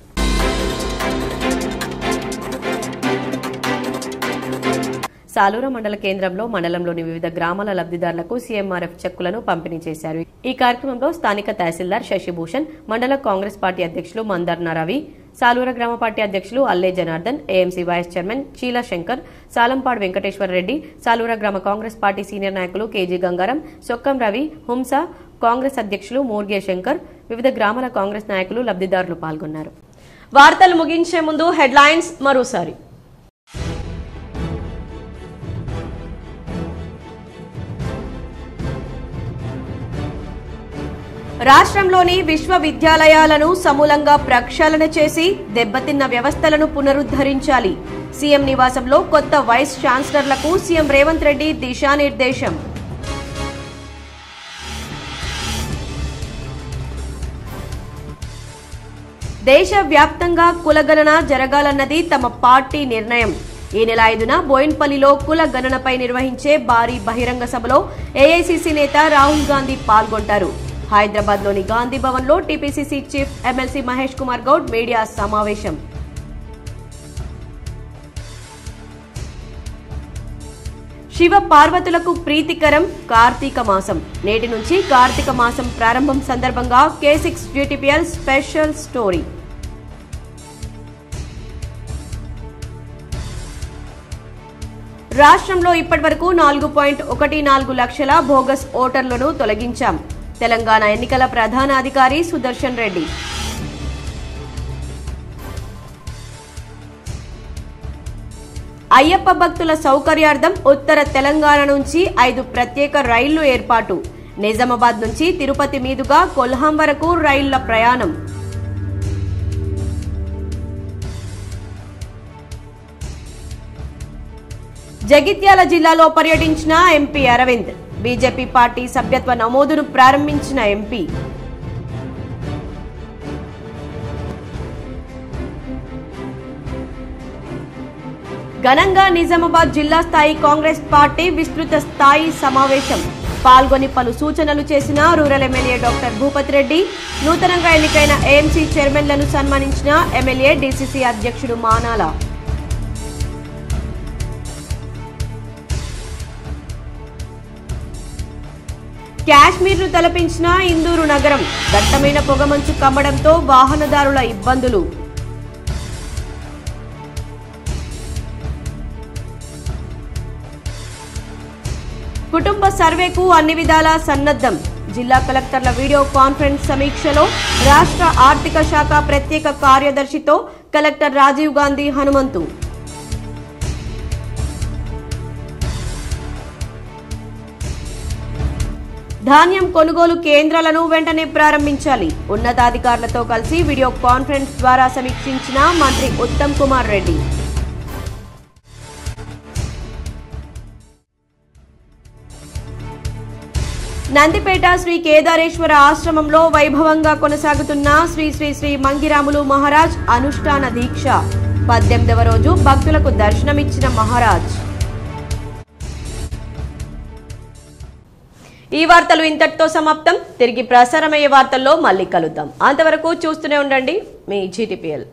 సాలూర మండల కేంద్రంలో మండలంలోని వివిధ గ్రామాల లబ్దిదారులకు సీఎంఆర్ఎఫ్ చెక్కులను పంపిణీ చేశారు. ఈ కార్యక్రమంలో స్థానిక తహసీల్దార్ శశిభూషణ్, మండల కాంగ్రెస్ పార్టీ అధ్యక్షులు మందర్న రవి, సాలూర గ్రామ పార్టీ అధ్యక్షులు Alle Janardhan, AMC vice chairman Cheela Shankar, Salampadu Venkateswara Reddy, Salura గ్రామ కాంగ్రెస్ పార్టీ సీనియర్ నాయకులు కేజీ గంగారం, సొక్కం రవి, హుంస, కాంగ్రెస్ అధ్యక్షులు మూర్గే శంకర్, వివిధ గ్రామాల కాంగ్రెస్ నాయకులు లబ్దిదారులు పాల్గొన్నారు. వార్తలు ముగించే ముందు హెడ్లైన్స్ మరోసారి. రాష్ట్రంలోని విశ్వవిద్యాలయాలను సమూలంగా ప్రక్షాళన చేసి దెబ్బతిన్న వ్యవస్థలను పునరుద్ధరించాలి. సీఎం నివాసంలో కొత్త వైస్ ఛాన్సలర్లకు సీఎం రేవంత్ రెడ్డి దిశానిర్దేశం. దేశవ్యాప్తంగా కులగణన జరగాలన్నది తమ పార్టీ నిర్ణయం. ఈ నెల 5న బోయిన్పల్లిలో కుల గణనపై నిర్వహించే భారీ బహిరంగ సభలో ఏఐసీసీ నేత రాహుల్ గాంధీ పాల్గొంటారు. హైదరాబాద్లోని గాంధీ భవన్లో TPCC chief MLC Mahesh Kumar Goud media సమావేశం. శివ పార్వతులకు ప్రీతికరం కార్తీక మాసం. నేటి నుంచి కార్తీక మాసం ప్రారంభం సందర్భంగా K6 GTPL స్పెషల్ స్టోరీ. రాష్ట్రంలో ఇప్పటివరకు 4.14 లక్షల బోగస్ ఓటర్లను తొలగించాం. తెలంగాణ ఎన్నికల ప్రధాన అధికారి సుదర్శన్ రెడ్డి. అయ్యప్ప భక్తుల సౌకర్యార్థం ఉత్తర తెలంగాణ నుంచి 5 ప్రత్యేక రైళ్లు ఏర్పాటు. నిజామాబాద్ నుంచి తిరుపతి మీదుగా కొల్హాం వరకు రైళ్ల ప్రయాణం. జగిత్యాల జిల్లాలో పర్యటించిన ఎంపీ అరవింద్. బీజేపీ పార్టీ సభ్యత్వ నమోదును ప్రారంభించిన ఎంపీ. ఘనంగా నిజామాబాద్ జిల్లా స్థాయి కాంగ్రెస్ పార్టీ విస్తృత స్థాయి సమావేశం. పాల్గొని పలు సూచనలు చేసిన rural MLA doctor Bhupathi Reddy. నూతనంగా ఎన్నికైన ఏఎంసీ చైర్మన్లను సన్మానించిన ఎమ్మెల్యే డీసీసీ అధ్యక్షుడు మానాల. కాశ్మీర్ను తలపించిన ఇందూరు నగరం. దట్టమైన పొగమంచు కమ్మడంతో వాహనదారుల ఇబ్బందులు. కుటుంబ సర్వేకు అన్ని విధాలా సన్నద్ధం. జిల్లా కలెక్టర్ల వీడియో కాన్ఫరెన్స్ సమీక్షలో రాష్ట్ర ఆర్థిక శాఖ ప్రత్యేక కార్యదర్శితో కలెక్టర్ రాజీవ్ గాంధీ హనుమంతు. ధాన్యం కొనుగోలు కేంద్రాలను వెంటనే ప్రారంభించాలి. ఉన్నతాధికారులతో కలిసి వీడియో కాన్ఫరెన్స్ ద్వారా సమీక్షించిన మంత్రి ఉత్తమ్ కుమార్ రెడ్డి. నందిపేట శ్రీ కేదారేశ్వర ఆశ్రమంలో వైభవంగా కొనసాగుతున్న శ్రీ శ్రీ శ్రీ మంగిరాములు మహారాజ్ అనుష్ఠాన దీక్ష 18వ రోజు భక్తులకు దర్శనమిచ్చిన మహారాజ్. ఈ వార్తలు ఇంతటితో సమాప్తం. తిరిగి ప్రసారమయ్యే వార్తల్లో మళ్ళీ కలుద్దాం. అంతవరకు చూస్తూనే ఉండండి మీ GTPL.